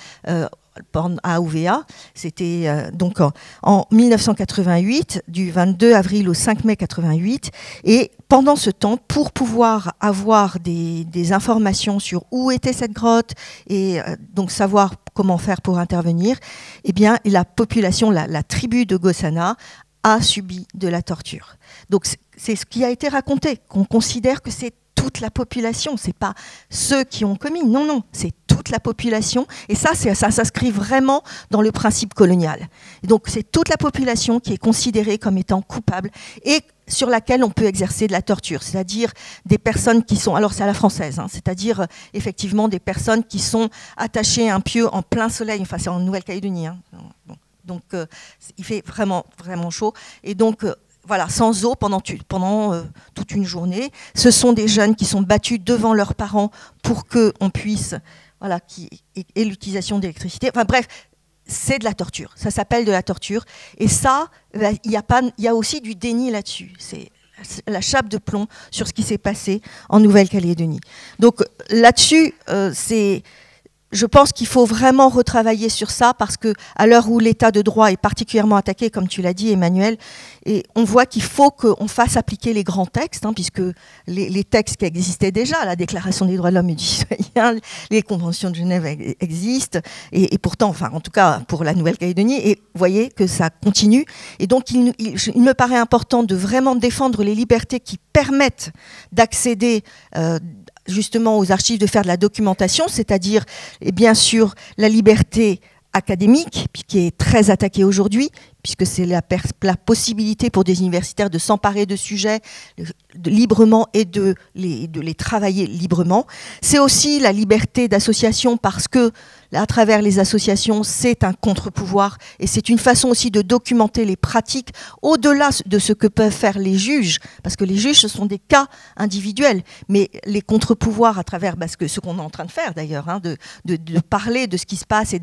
S7: à Ouvéa. C'était donc en 1988, du 22 avril au 5 mai 88. Et pendant ce temps, pour pouvoir avoir des informations sur où était cette grotte et donc savoir comment faire pour intervenir, eh bien, la population, la tribu de Gossana a subi de la torture. Donc c'est ce qui a été raconté, qu'on considère que c'est toute la population, c'est pas ceux qui ont commis, non, c'est toute la population, et ça s'inscrit vraiment dans le principe colonial. Et donc c'est toute la population qui est considérée comme étant coupable et sur laquelle on peut exercer de la torture, c'est-à-dire des personnes qui sont, alors c'est à la française, c'est-à-dire effectivement des personnes qui sont attachées à un pieu en plein soleil, enfin c'est en Nouvelle-Calédonie, bon. Donc il fait vraiment, vraiment chaud, et donc voilà, sans eau pendant toute une journée. Ce sont des jeunes qui sont battus devant leurs parents pour qu'on puisse, voilà, et l'utilisation d'électricité. Enfin bref, c'est de la torture. Ça s'appelle de la torture. Et ça, il y a aussi du déni là-dessus. C'est la chape de plomb sur ce qui s'est passé en Nouvelle-Calédonie. Donc là-dessus, je pense qu'il faut vraiment retravailler sur ça parce qu'à l'heure où l'état de droit est particulièrement attaqué, comme tu l'as dit, Emmanuel, et on voit qu'il faut qu'on fasse appliquer les grands textes, puisque les textes qui existaient déjà, la Déclaration des droits de l'homme et du citoyen, les conventions de Genève existent, et pourtant, enfin, en tout cas pour la Nouvelle-Calédonie, et vous voyez que ça continue. Et donc, il me paraît important de vraiment défendre les libertés qui permettent d'accéder justement aux archives, de faire de la documentation, c'est-à-dire, et bien sûr, la liberté académique, qui est très attaquée aujourd'hui, puisque c'est la possibilité pour des universitaires de s'emparer de sujets librement et de les travailler librement. C'est aussi la liberté d'association, parce que à travers les associations, c'est un contre-pouvoir et c'est une façon aussi de documenter les pratiques au-delà de ce que peuvent faire les juges, parce que les juges, ce sont des cas individuels, mais les contre-pouvoirs à travers ce qu'on est en train de faire d'ailleurs, de parler de ce qui se passe et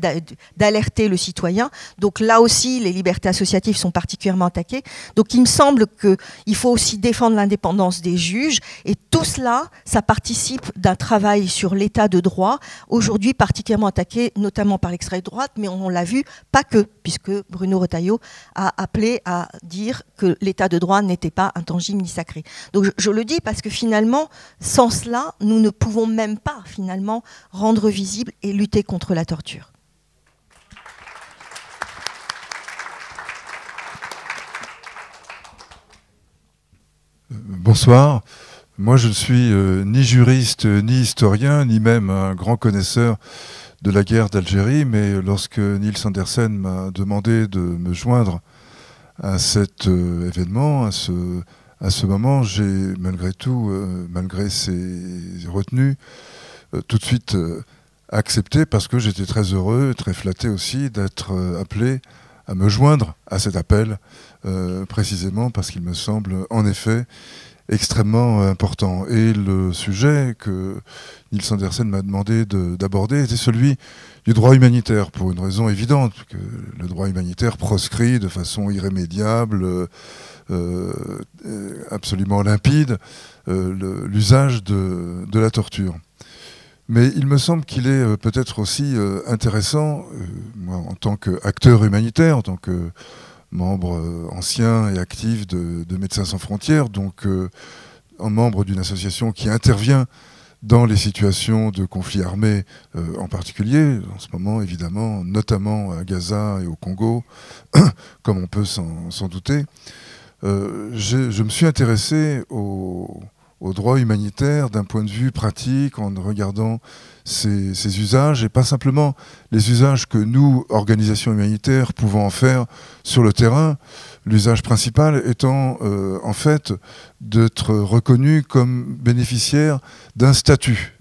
S7: d'alerter le citoyen. Donc là aussi, les libertés libertés associatives sont particulièrement attaquées. Donc il me semble qu'il faut aussi défendre l'indépendance des juges, et tout cela, ça participe d'un travail sur l'état de droit, aujourd'hui particulièrement attaqué, notamment par l'extrême droite, mais on l'a vu, pas que, puisque Bruno Retailleau a appelé à dire que l'état de droit n'était pas intangible ni sacré. Donc je le dis parce que finalement, sans cela, nous ne pouvons même pas finalement rendre visible et lutter contre la torture.
S9: Bonsoir. Moi, je ne suis ni juriste, ni historien, ni même un grand connaisseur de la guerre d'Algérie, mais lorsque Niels Andersen m'a demandé de me joindre à cet événement, à ce moment, j'ai malgré tout, malgré ces retenues, tout de suite accepté, parce que j'étais très heureux, très flatté aussi d'être appelé à me joindre à cet appel, précisément parce qu'il me semble en effet extrêmement important. Et le sujet que Niels Andersen m'a demandé d'aborder était celui du droit humanitaire, pour une raison évidente, que le droit humanitaire proscrit de façon irrémédiable, absolument limpide, l'usage de la torture. Mais il me semble qu'il est peut-être aussi intéressant, moi en tant qu'acteur humanitaire, en tant que membre ancien et actif de Médecins sans frontières, donc en membre d'une association qui intervient dans les situations de conflits armés en particulier, en ce moment évidemment, notamment à Gaza et au Congo, comme on peut s'en douter. Je me suis intéressé au droit humanitaire d'un point de vue pratique, en regardant ces usages, et pas simplement les usages que nous, organisations humanitaires, pouvons en faire sur le terrain, l'usage principal étant en fait d'être reconnu comme bénéficiaire d'un statut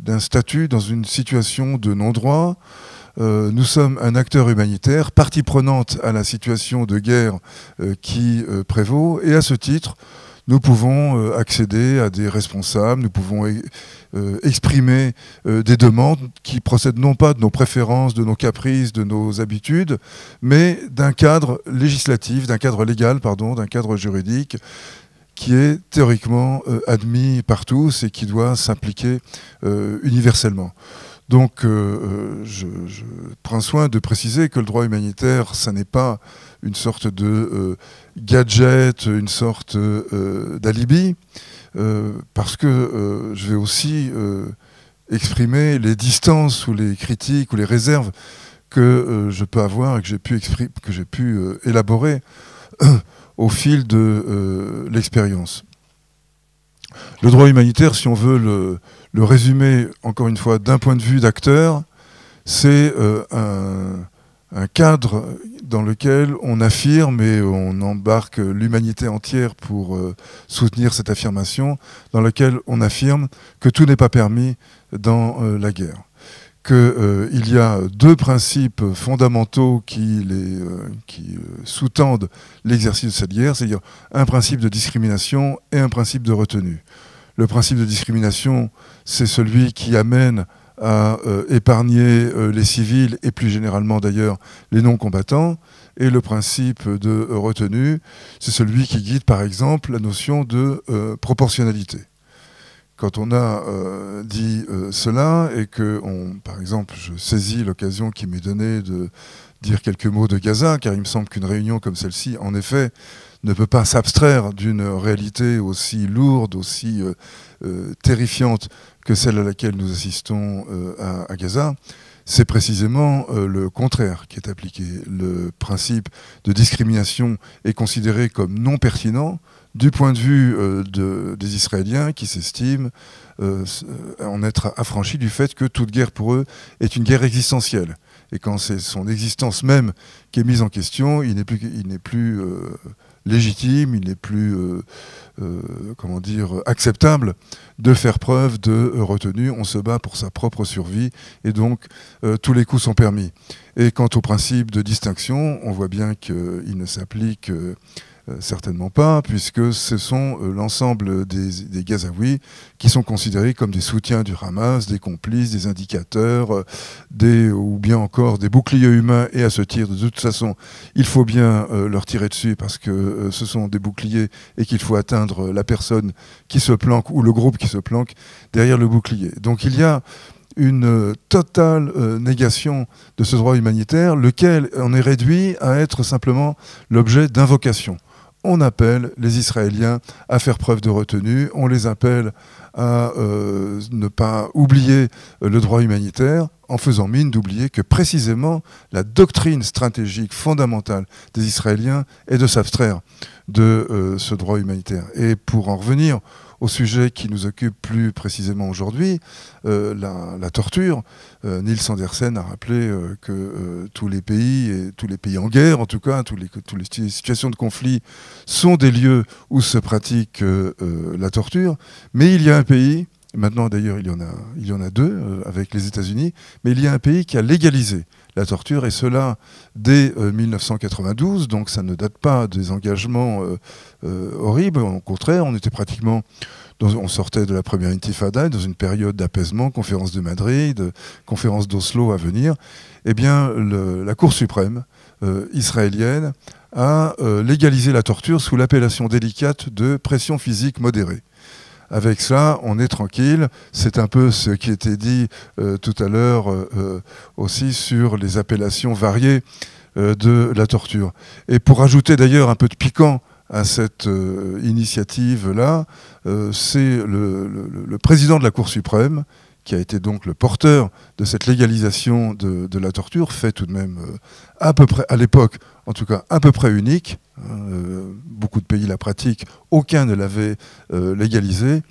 S9: dans une situation de non-droit. Nous sommes un acteur humanitaire, partie prenante à la situation de guerre qui prévaut, et à ce titre, nous pouvons accéder à des responsables, nous pouvons exprimer des demandes qui procèdent non pas de nos préférences, de nos caprices, de nos habitudes, mais d'un cadre législatif, d'un cadre légal, d'un cadre juridique qui est théoriquement admis par tous et qui doit s'appliquer universellement. Donc, je prends soin de préciser que le droit humanitaire, ça n'est pas une sorte de gadget, une sorte d'alibi, parce que je vais aussi exprimer les distances ou les critiques ou les réserves que je peux avoir et que j'ai pu élaborer au fil de l'expérience. Le droit humanitaire, si on veut le résumer, encore une fois, d'un point de vue d'acteur, c'est un cadre dans lequel on affirme et on embarque l'humanité entière pour soutenir cette affirmation, dans lequel on affirme que tout n'est pas permis dans la guerre. Qu'il y a deux principes fondamentaux qui sous-tendent l'exercice de cette guerre, c'est-à-dire un principe de discrimination et un principe de retenue. Le principe de discrimination, c'est celui qui amène à épargner les civils et plus généralement d'ailleurs les non-combattants. Et le principe de retenue, c'est celui qui guide par exemple la notion de proportionnalité. Quand on a dit cela et que, par exemple, je saisis l'occasion qui m'est donnée de dire quelques mots de Gaza, car il me semble qu'une réunion comme celle-ci, en effet, ne peut pas s'abstraire d'une réalité aussi lourde, aussi terrifiante que celle à laquelle nous assistons à Gaza, c'est précisément le contraire qui est appliqué. Le principe de discrimination est considéré comme non pertinent du point de vue des Israéliens qui s'estiment en être affranchis du fait que toute guerre pour eux est une guerre existentielle. Et quand c'est son existence même qui est mise en question, il n'est plus légitime, il n'est plus acceptable de faire preuve de retenue. On se bat pour sa propre survie et donc tous les coups sont permis. Et quant au principe de distinction, on voit bien qu'il ne s'applique Certainement pas, puisque ce sont l'ensemble des Gazaouis qui sont considérés comme des soutiens du Hamas, des complices, des indicateurs, ou bien encore des boucliers humains. Et à ce tir, de toute façon, il faut bien leur tirer dessus parce que ce sont des boucliers et qu'il faut atteindre la personne qui se planque ou le groupe qui se planque derrière le bouclier. Donc il y a une totale négation de ce droit humanitaire, lequel en est réduit à être simplement l'objet d'invocation. On appelle les Israéliens à faire preuve de retenue, on les appelle à ne pas oublier le droit humanitaire, en faisant mine d'oublier que précisément la doctrine stratégique fondamentale des Israéliens est de s'abstraire de ce droit humanitaire. Et pour en revenir au sujet qui nous occupe plus précisément aujourd'hui, la torture, Niels Andersen a rappelé que tous les pays en guerre, en tout cas, toutes les situations de conflit sont des lieux où se pratique la torture. Mais il y a un pays, maintenant d'ailleurs il y en a deux avec les États-Unis, mais il y a un pays qui a légalisé la torture, et cela dès 1992, donc ça ne date pas des engagements horribles, au contraire, on était pratiquement, on sortait de la première intifada, dans une période d'apaisement, conférence de Madrid, conférence d'Oslo à venir. Eh bien, la Cour suprême israélienne a légalisé la torture sous l'appellation délicate de pression physique modérée. Avec ça, on est tranquille. C'est un peu ce qui était dit tout à l'heure aussi sur les appellations variées de la torture. Et pour ajouter d'ailleurs un peu de piquant à cette initiative-là, c'est le président de la Cour suprême, qui a été donc le porteur de cette légalisation de la torture, fait tout de même à peu près, à l'époque, en tout cas, à peu près unique. Beaucoup de pays la pratiquent, aucun ne l'avait légalisé.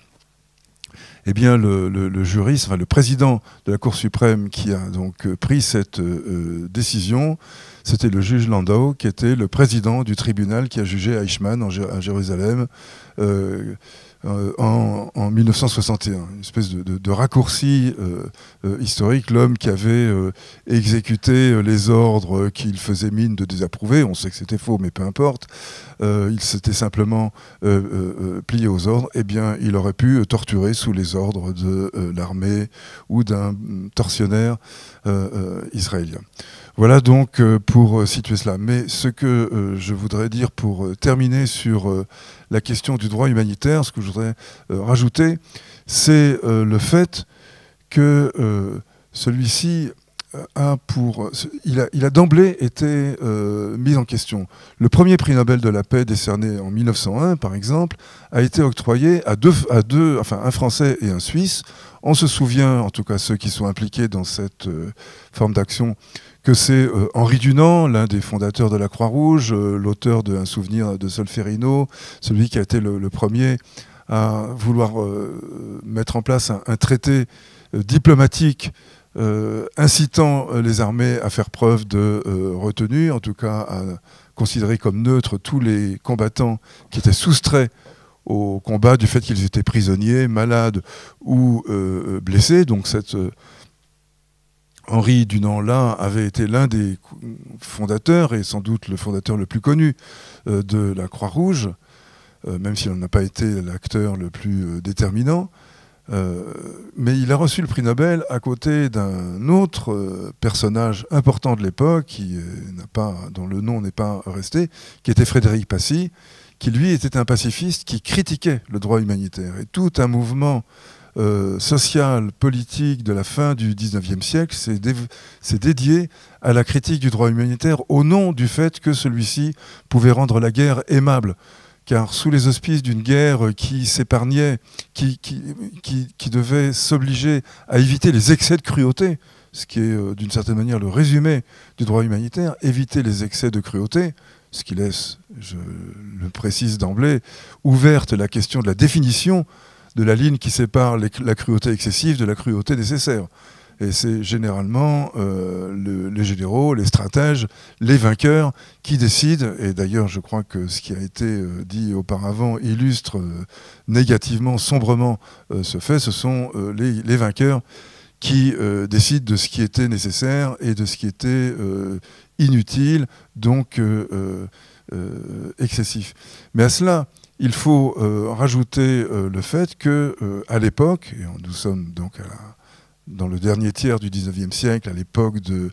S9: Eh bien, le juriste, enfin le président de la Cour suprême qui a donc pris cette décision, c'était le juge Landau, qui était le président du tribunal qui a jugé Eichmann à Jérusalem en 1961. Une espèce de raccourci historique, l'homme qui avait exécuté les ordres qu'il faisait mine de désapprouver, on sait que c'était faux, mais peu importe, il s'était simplement plié aux ordres, eh bien, il aurait pu torturer sous les ordres de l'armée ou d'un tortionnaire israélien. Voilà donc pour situer cela. Mais ce que je voudrais dire pour terminer sur la question du droit humanitaire, ce que je voudrais rajouter, c'est le fait que celui-ci il a d'emblée été mis en question. Le premier prix Nobel de la paix décerné en 1901, par exemple, a été octroyé à un Français et un Suisse. On se souvient, en tout cas ceux qui sont impliqués dans cette forme d'action, que c'est Henri Dunant, l'un des fondateurs de la Croix-Rouge, l'auteur de Un souvenir de Solferino, celui qui a été le premier à vouloir mettre en place un traité diplomatique incitant les armées à faire preuve de retenue, en tout cas à considérer comme neutres tous les combattants qui étaient soustraits au combat du fait qu'ils étaient prisonniers, malades ou blessés. Donc Henri Dunant-là avait été l'un des fondateurs, et sans doute le fondateur le plus connu de la Croix-Rouge, même s'il n'a pas été l'acteur le plus déterminant. Mais il a reçu le prix Nobel à côté d'un autre personnage important de l'époque, dont le nom n'est pas resté, qui était Frédéric Passy, qui lui était un pacifiste qui critiquait le droit humanitaire. Et tout un mouvement social, politique de la fin du XIXe siècle s'est dédié à la critique du droit humanitaire au nom du fait que celui-ci pouvait rendre la guerre aimable. Car sous les auspices d'une guerre qui s'épargnait, qui devait s'obliger à éviter les excès de cruauté, ce qui est d'une certaine manière le résumé du droit humanitaire, éviter les excès de cruauté, ce qui laisse, je le précise d'emblée, ouverte la question de la définition de la ligne qui sépare la cruauté excessive de la cruauté nécessaire. Et c'est généralement les généraux, les stratèges, les vainqueurs qui décident. Et d'ailleurs, je crois que ce qui a été dit auparavant illustre négativement, sombrement ce fait. Ce sont les vainqueurs qui décident de ce qui était nécessaire et de ce qui était inutile, donc excessif. Mais à cela, il faut rajouter le fait qu'à l'époque, et nous sommes donc dans le dernier tiers du XIXe siècle, à l'époque de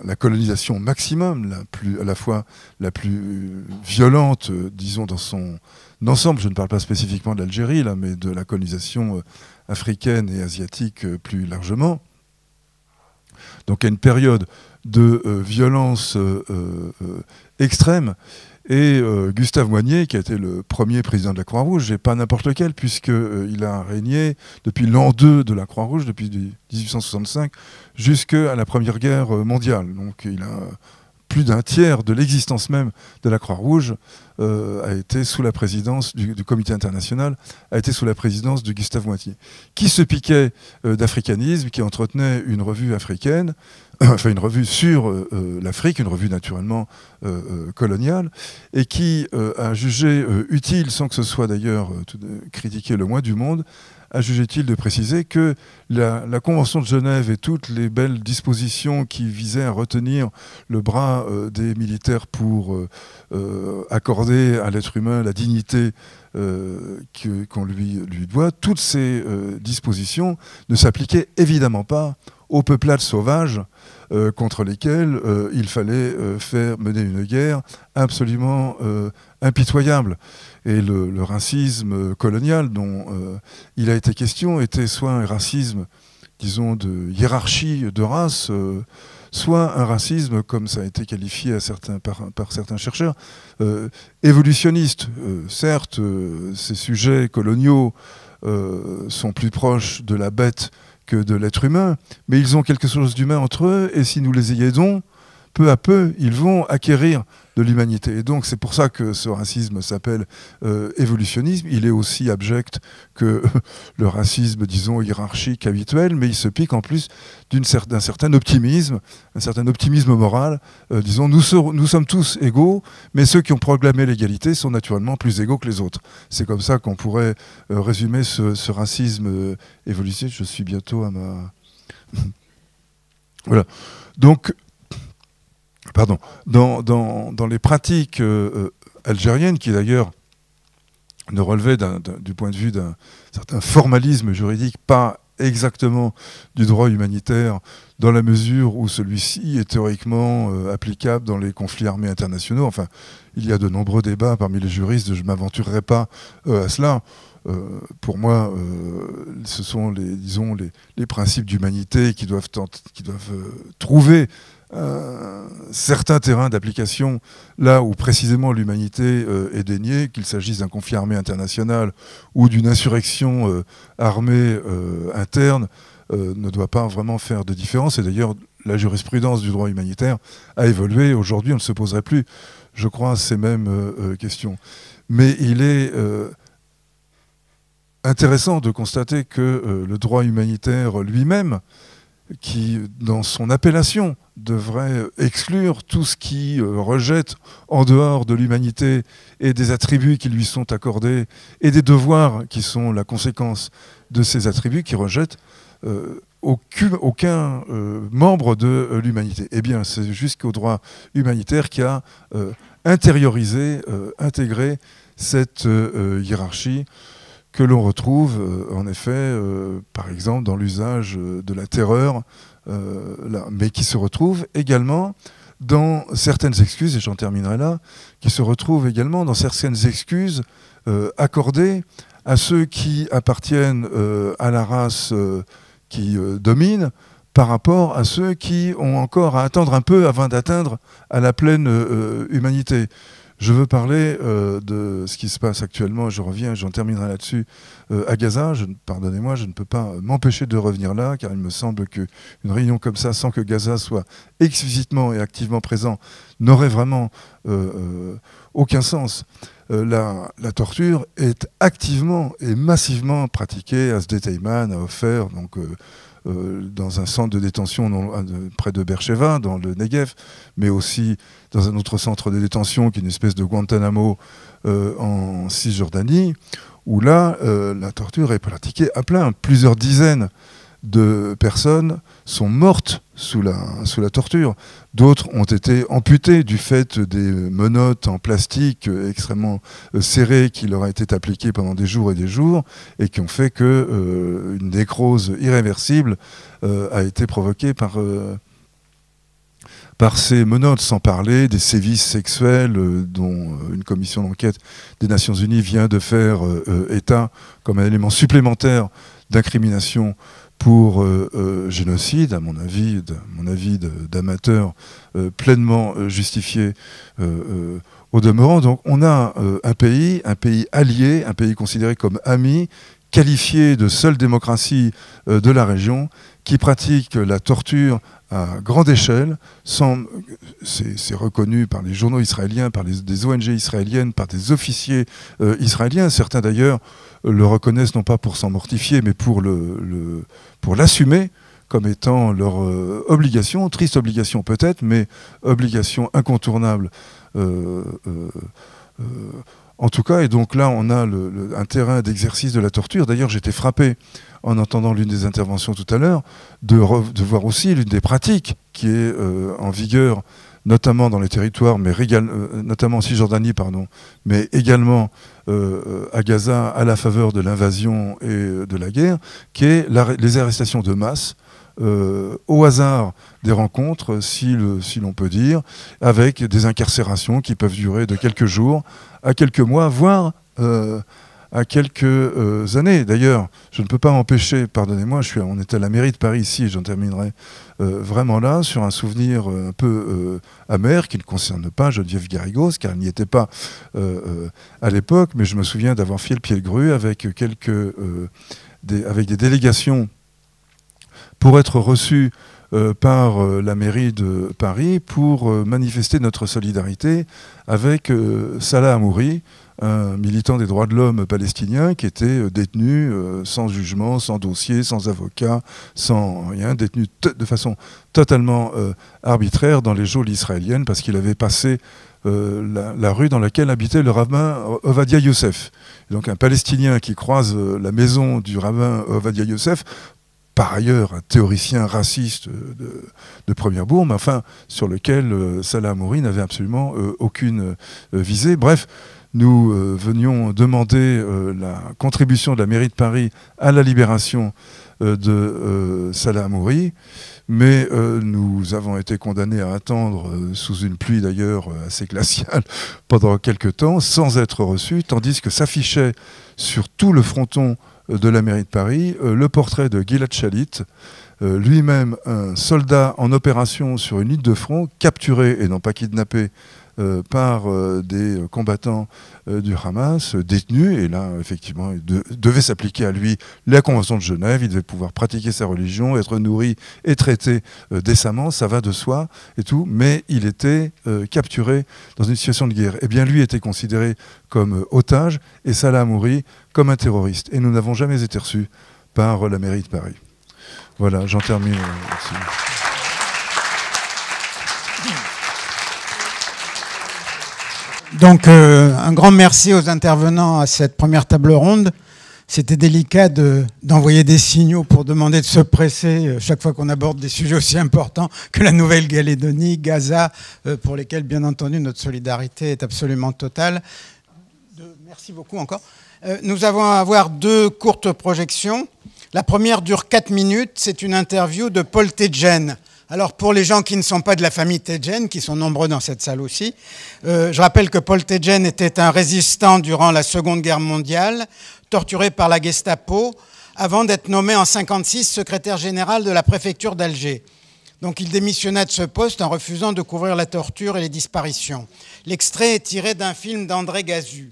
S9: la colonisation maximum, à la fois la plus violente, disons, dans son ensemble, je ne parle pas spécifiquement de l'Algérie, là, mais de la colonisation africaine et asiatique plus largement. Donc à une période de violence extrême. Et Gustave Moynier, qui a été le premier président de la Croix-Rouge, et pas n'importe lequel, puisqu'il a régné depuis l'an 2 de la Croix-Rouge, depuis 1865, jusqu'à la Première Guerre mondiale. Donc il a plus d'un tiers de l'existence même de la Croix-Rouge a été sous la présidence du Comité international, a été sous la présidence de Gustave Moynier, qui se piquait d'africanisme, qui entretenait une revue africaine, enfin une revue sur l'Afrique, une revue naturellement coloniale, et qui a jugé utile, sans que ce soit d'ailleurs critiqué le moins du monde, a jugé utile de préciser que la Convention de Genève et toutes les belles dispositions qui visaient à retenir le bras des militaires pour accorder à l'être humain la dignité qu'on lui doit, toutes ces dispositions ne s'appliquaient évidemment pas aux peuplades sauvages contre lesquels il fallait mener une guerre absolument impitoyable. Et le racisme colonial dont il a été question était soit un racisme, disons, de hiérarchie de race, soit un racisme, comme ça a été qualifié par certains chercheurs, évolutionniste. Certes, ces sujets coloniaux sont plus proches de la bête que de l'être humain, mais ils ont quelque chose d'humain entre eux, et si nous les y aidons, peu à peu, ils vont acquérir de l'humanité. Et donc, c'est pour ça que ce racisme s'appelle évolutionnisme. Il est aussi abject que le racisme, disons, hiérarchique habituel, mais il se pique en plus d'un certain optimisme, moral. Disons, nous sommes tous égaux, mais ceux qui ont proclamé l'égalité sont naturellement plus égaux que les autres. C'est comme ça qu'on pourrait résumer ce racisme évolutionniste. Je suis bientôt à ma... Voilà. Donc, pardon, dans les pratiques algériennes, qui d'ailleurs ne relevaient du point de vue d'un certain formalisme juridique, pas exactement du droit humanitaire, dans la mesure où celui-ci est théoriquement applicable dans les conflits armés internationaux. Enfin, il y a de nombreux débats parmi les juristes, je ne m'aventurerai pas à cela. Pour moi, ce sont les principes d'humanité qui doivent trouver certains terrains d'application là où précisément l'humanité est déniée, qu'il s'agisse d'un conflit armé international ou d'une insurrection armée interne, ne doit pas vraiment faire de différence. Et d'ailleurs, la jurisprudence du droit humanitaire a évolué. Aujourd'hui, on ne se poserait plus, je crois, ces mêmes questions. Mais il est intéressant de constater que le droit humanitaire lui-même, qui, dans son appellation, devrait exclure tout ce qui rejette en dehors de l'humanité et des attributs qui lui sont accordés et des devoirs qui sont la conséquence de ces attributs, qui rejettent aucun membre de l'humanité. Eh bien, c'est jusqu'au droit humanitaire qui a intériorisé, intégré cette hiérarchie que l'on retrouve en effet, par exemple, dans l'usage de la terreur, mais qui se retrouve également dans certaines excuses, et j'en terminerai là, qui se retrouvent également dans certaines excuses accordées à ceux qui appartiennent à la race qui domine, par rapport à ceux qui ont encore à attendre un peu avant d'atteindre à la pleine humanité. Je veux parler de ce qui se passe actuellement, j'en terminerai là-dessus, à Gaza. Pardonnez-moi, je ne peux pas m'empêcher de revenir là, car il me semble qu'une réunion comme ça, sans que Gaza soit explicitement et activement présent, n'aurait vraiment aucun sens. La torture est activement et massivement pratiquée à Sde-Teyman, à Ofer, donc dans un centre de détention près de Beersheva, dans le Negev, mais aussi dans un autre centre de détention qui est une espèce de Guantanamo en Cisjordanie, où là, la torture est pratiquée à plein. Plusieurs dizaines de personnes sont mortes sous la torture. D'autres ont été amputées du fait des menottes en plastique extrêmement serrées qui leur ont été appliquées pendant des jours et des jours et qui ont fait qu'une nécrose irréversible a été provoquée par ces menottes, sans parler des sévices sexuels dont une commission d'enquête des Nations Unies vient de faire état comme un élément supplémentaire d'incrimination pour génocide, à mon avis d'amateur, pleinement justifié au demeurant. Donc on a un pays allié, un pays considéré comme ami, qualifié de seule démocratie de la région, qui pratique la torture à grande échelle, c'est reconnu par les journaux israéliens, par des ONG israéliennes, par des officiers israéliens. Certains d'ailleurs le reconnaissent non pas pour s'en mortifier, mais pour l'assumer comme étant leur obligation, triste obligation peut-être, mais obligation incontournable en tout cas. Et donc là, on a un terrain d'exercice de la torture. D'ailleurs, j'étais frappé, en entendant l'une des interventions tout à l'heure, de voir aussi l'une des pratiques qui est en vigueur, notamment dans les territoires, mais notamment en Cisjordanie, mais également à Gaza, à la faveur de l'invasion et de la guerre, qui est les arrestations de masse, au hasard des rencontres, si l'on peut dire, avec des incarcérations qui peuvent durer de quelques jours à quelques mois, voire à quelques années. D'ailleurs, je ne peux pas empêcher, pardonnez-moi, on était à la mairie de Paris ici, et j'en terminerai vraiment là, sur un souvenir un peu amer, qui ne concerne pas Geneviève Garrigos, car elle n'y était pas à l'époque, mais je me souviens d'avoir fait le pied de grue avec des délégations pour être reçus par la mairie de Paris pour manifester notre solidarité avec Salah Hamouri, un militant des droits de l'homme palestinien qui était détenu sans jugement, sans dossier, sans avocat, sans rien, détenu de façon totalement arbitraire dans les geôles israéliennes parce qu'il avait passé la rue dans laquelle habitait le rabbin Ovadia Youssef. Et donc un Palestinien qui croise la maison du rabbin Ovadia Youssef, par ailleurs un théoricien raciste de première bourre, mais enfin sur lequel Salah Hamouri n'avait absolument aucune visée. Bref, nous venions demander la contribution de la mairie de Paris à la libération de Salah Hamouri, mais nous avons été condamnés à attendre, sous une pluie d'ailleurs assez glaciale, pendant quelques temps, sans être reçus, tandis que s'affichait sur tout le fronton de la mairie de Paris le portrait de Gilad Shalit, lui-même un soldat en opération sur une ligne de front, capturé et non pas kidnappé par des combattants du Hamas, détenus, et là effectivement il devait s'appliquer à lui la Convention de Genève, il devait pouvoir pratiquer sa religion, être nourri et traité décemment, ça va de soi et tout, mais il était capturé dans une situation de guerre. Et bien lui était considéré comme otage et Salah Hamouri comme un terroriste, et nous n'avons jamais été reçus par la mairie de Paris. Voilà, j'en termine ici.
S1: Donc, un grand merci aux intervenants à cette première table ronde. C'était délicat d'envoyer des signaux pour demander de se presser chaque fois qu'on aborde des sujets aussi importants que la Nouvelle-Calédonie, Gaza, pour lesquels, bien entendu, notre solidarité est absolument totale. Merci beaucoup encore. Nous allons avoir 2 courtes projections. La première dure 4 minutes. C'est une interview de Paul Tedjen. Alors, pour les gens qui ne sont pas de la famille Tedjen, qui sont nombreux dans cette salle aussi, je rappelle que Paul Tedjen était un résistant durant la Seconde Guerre mondiale, torturé par la Gestapo, avant d'être nommé en 1956 secrétaire général de la préfecture d'Alger. Donc, il démissionna de ce poste en refusant de couvrir la torture et les disparitions. L'extrait est tiré d'un film d'André Gazu.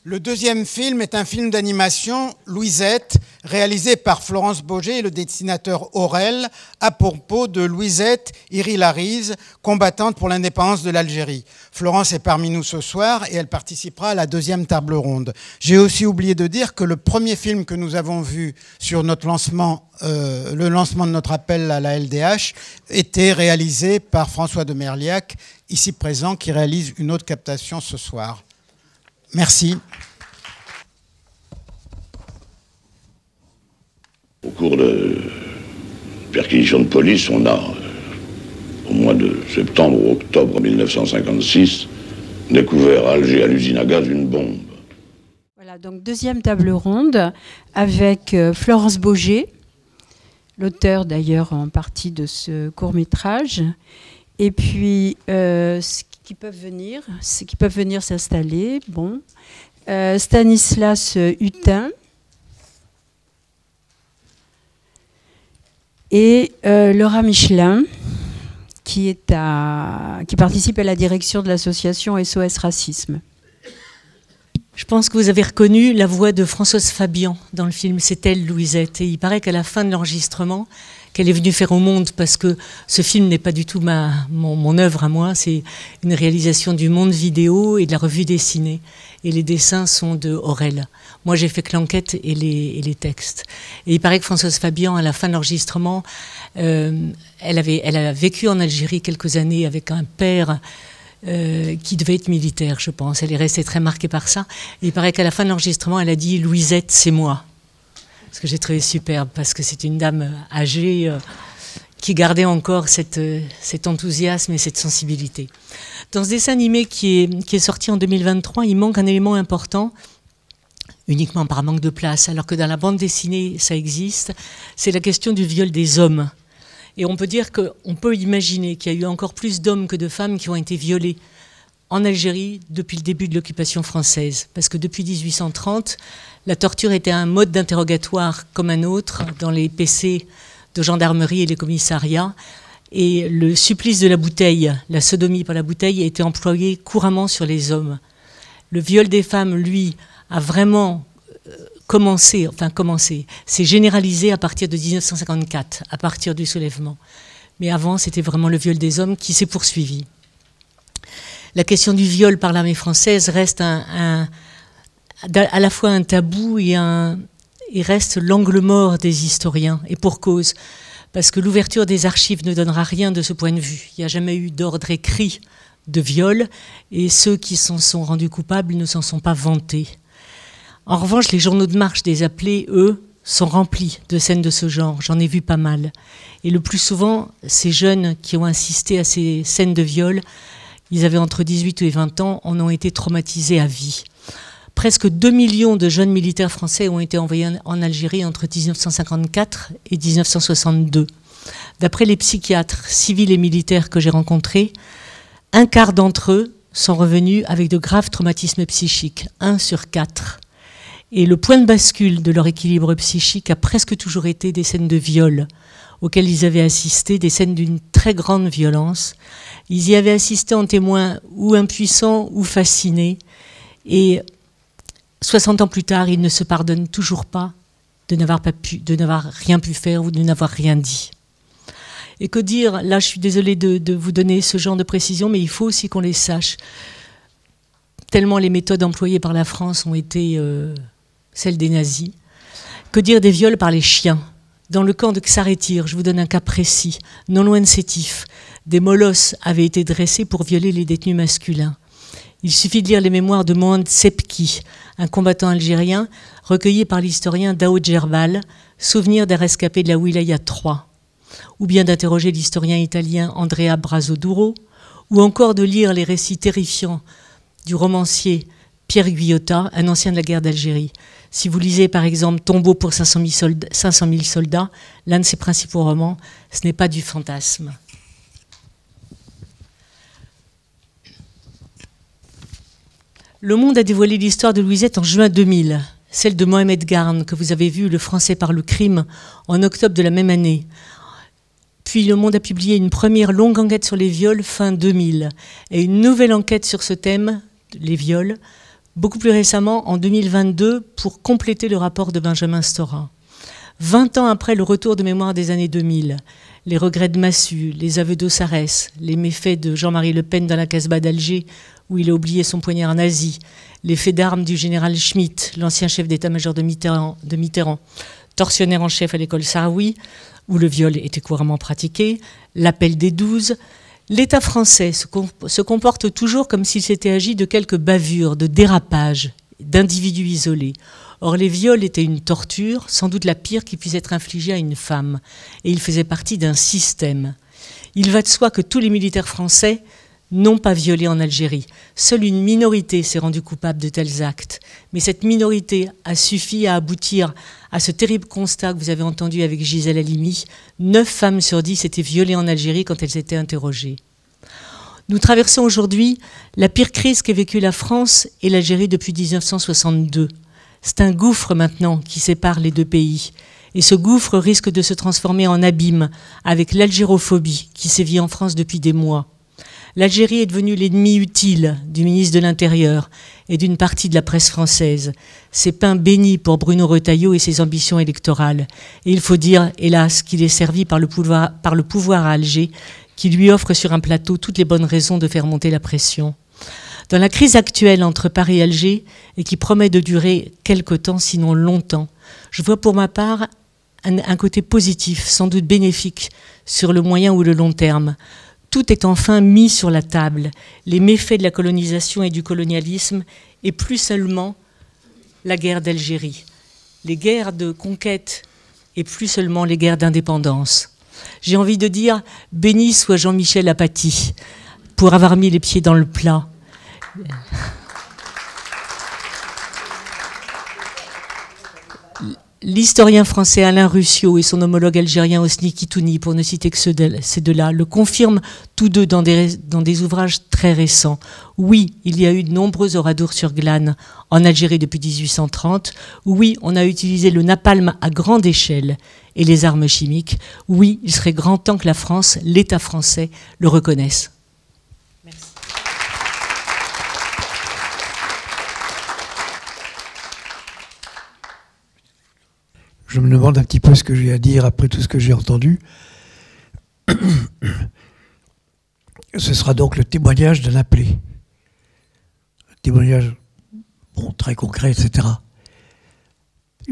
S1: Le deuxième film est un film d'animation, Louisette, réalisé par Florence Boger et le dessinateur Aurel, à propos de Louisette Irilariz, combattante pour l'indépendance de l'Algérie. Florence est parmi nous ce soir et elle participera à la 2e table ronde. J'ai aussi oublié de dire que le premier film que nous avons vu sur notre lancement, le lancement de notre appel à la LDH, était réalisé par François de Merliac, ici présent, qui réalise une autre captation ce soir. Merci.
S10: Au cours de perquisition de police, on a, au mois de septembre ou octobre 1956, découvert à Alger, à l'usine à gaz, une bombe.
S2: Voilà, donc deuxième table ronde avec Florence Baugé, l'auteur d'ailleurs en partie de ce court-métrage, et puis ceux qui peuvent venir s'installer. Bon. Stanislas Hutin et Laura Michelin, qui participe à la direction de l'association SOS Racisme.
S11: Je pense que vous avez reconnu la voix de Françoise Fabian dans le film. C'est elle, Louisette. Et il paraît qu'à la fin de l'enregistrement, qu'elle est venue faire au monde, parce que ce film n'est pas du tout mon œuvre à moi, c'est une réalisation du Monde Vidéo et de la revue dessinée. Et les dessins sont de Aurel. Moi, j'ai fait que l'enquête et les textes. Et il paraît que Françoise Fabian, à la fin de l'enregistrement, elle a vécu en Algérie quelques années avec un père qui devait être militaire, je pense. Elle est restée très marquée par ça. Et il paraît qu'à la fin de l'enregistrement, elle a dit « Louisette, c'est moi ». Ce que j'ai trouvé superbe, parce que c'est une dame âgée qui gardait encore cet enthousiasme et cette sensibilité. Dans ce dessin animé qui est sorti en 2023, il manque un élément important, uniquement par manque de place, alors que dans la bande dessinée, ça existe, c'est la question du viol des hommes. Et on peut dire qu'on peut imaginer qu'il y a eu encore plus d'hommes que de femmes qui ont été violés en Algérie depuis le début de l'occupation française. Parce que depuis 1830, la torture était un mode d'interrogatoire comme un autre dans les PC de gendarmerie et les commissariats. Et le supplice de la bouteille, la sodomie par la bouteille, a été employé couramment sur les hommes. Le viol des femmes, lui, a vraiment commencé, c'est généralisé à partir de 1954, à partir du soulèvement. Mais avant, c'était vraiment le viol des hommes qui s'est poursuivi. La question du viol par l'armée française reste à la fois un tabou et reste l'angle mort des historiens, et pour cause. Parce que l'ouverture des archives ne donnera rien de ce point de vue. Il n'y a jamais eu d'ordre écrit de viol, et ceux qui s'en sont rendus coupables ne s'en sont pas vantés. En revanche, les journaux de marche des appelés, eux, sont remplis de scènes de ce genre. J'en ai vu pas mal. Et le plus souvent, ces jeunes qui ont assisté à ces scènes de viol, ils avaient entre 18 et 20 ans, en ont été traumatisés à vie. Presque 2 millions de jeunes militaires français ont été envoyés en Algérie entre 1954 et 1962. D'après les psychiatres civils et militaires que j'ai rencontrés, un quart d'entre eux sont revenus avec de graves traumatismes psychiques, 1 sur 4. Et le point de bascule de leur équilibre psychique a presque toujours été des scènes de viol auxquelles ils avaient assisté, des scènes d'une très grande violence. Ils y avaient assisté en témoins ou impuissants ou fascinés. Et 60 ans plus tard, ils ne se pardonnent toujours pas de n'avoir rien pu faire ou de n'avoir rien dit. Et que dire, là je suis désolée de vous donner ce genre de précision, mais il faut aussi qu'on les sache. Tellement les méthodes employées par la France ont été celles des nazis. Que dire des viols par les chiens? Dans le camp de Ksaratyr, je vous donne un cas précis, non loin de Sétif, des molosses avaient été dressés pour violer les détenus masculins. Il suffit de lire les mémoires de Mohand Sepki, un combattant algérien recueilli par l'historien Daoud Gerbal, souvenir d'un rescapé de la Wilaya 3, ou bien d'interroger l'historien italien Andrea Brazzoduro, ou encore de lire les récits terrifiants du romancier Pierre Guyotat, un ancien de la guerre d'Algérie. Si vous lisez par exemple Tombeau pour 500 000 soldats, l'un de ses principaux romans, ce n'est pas du fantasme. Le Monde a dévoilé l'histoire de Louisette en juin 2000, celle de Mohamed Garn, que vous avez vu, Le Français par le crime, en octobre de la même année. Puis Le Monde a publié une première longue enquête sur les viols fin 2000 et une nouvelle enquête sur ce thème, les viols, beaucoup plus récemment en 2022 pour compléter le rapport de Benjamin Stora. 20 ans après le retour de mémoire des années 2000, les regrets de Massu, les aveux d'Ossarès, les méfaits de Jean-Marie Le Pen dans la Casbah d'Alger où il a oublié son poignard nazi, les faits d'armes du général Schmitt, l'ancien chef d'état-major de Mitterrand, tortionnaire en chef à l'école Sahraoui, où le viol était couramment pratiqué, l'appel des 12, l'État français se comporte toujours comme s'il s'était agi de quelques bavures, de dérapages, d'individus isolés. Or, les viols étaient une torture, sans doute la pire qui puisse être infligée à une femme, et ils faisaient partie d'un système. Il va de soi que tous les militaires français n'ont pas violé en Algérie. Seule une minorité s'est rendue coupable de tels actes. Mais cette minorité a suffi à aboutir à ce terrible constat que vous avez entendu avec Gisèle Halimi. 9 femmes sur 10 étaient violées en Algérie quand elles étaient interrogées. Nous traversons aujourd'hui la pire crise qu'ait vécue la France et l'Algérie depuis 1962. C'est un gouffre maintenant qui sépare les deux pays. Et ce gouffre risque de se transformer en abîme avec l'algérophobie qui sévit en France depuis des mois. L'Algérie est devenue l'ennemi utile du ministre de l'Intérieur et d'une partie de la presse française. C'est pain béni pour Bruno Retailleau et ses ambitions électorales. Et il faut dire, hélas, qu'il est servi par le pouvoir à Alger, qui lui offre sur un plateau toutes les bonnes raisons de faire monter la pression. Dans la crise actuelle entre Paris et Alger, et qui promet de durer quelque temps, sinon longtemps, je vois pour ma part un côté positif, sans doute bénéfique, sur le moyen ou le long terme. Tout est enfin mis sur la table, les méfaits de la colonisation et du colonialisme, et plus seulement la guerre d'Algérie, les guerres de conquête et plus seulement les guerres d'indépendance. J'ai envie de dire, béni soit Jean-Michel Apathy pour avoir mis les pieds dans le plat. L'historien français Alain Ruscio et son homologue algérien Hosni Kitouni, pour ne citer que ces deux-là, le confirment tous deux dans des ouvrages très récents. Oui, il y a eu de nombreux oradours sur glane en Algérie depuis 1830. Oui, on a utilisé le napalm à grande échelle et les armes chimiques. Oui, il serait grand temps que la France, l'État français, le reconnaisse. Merci.
S12: Je me demande un petit peu ce que j'ai à dire après tout ce que j'ai entendu. Ce sera donc le témoignage d'un appelé. Un témoignage très concret, etc.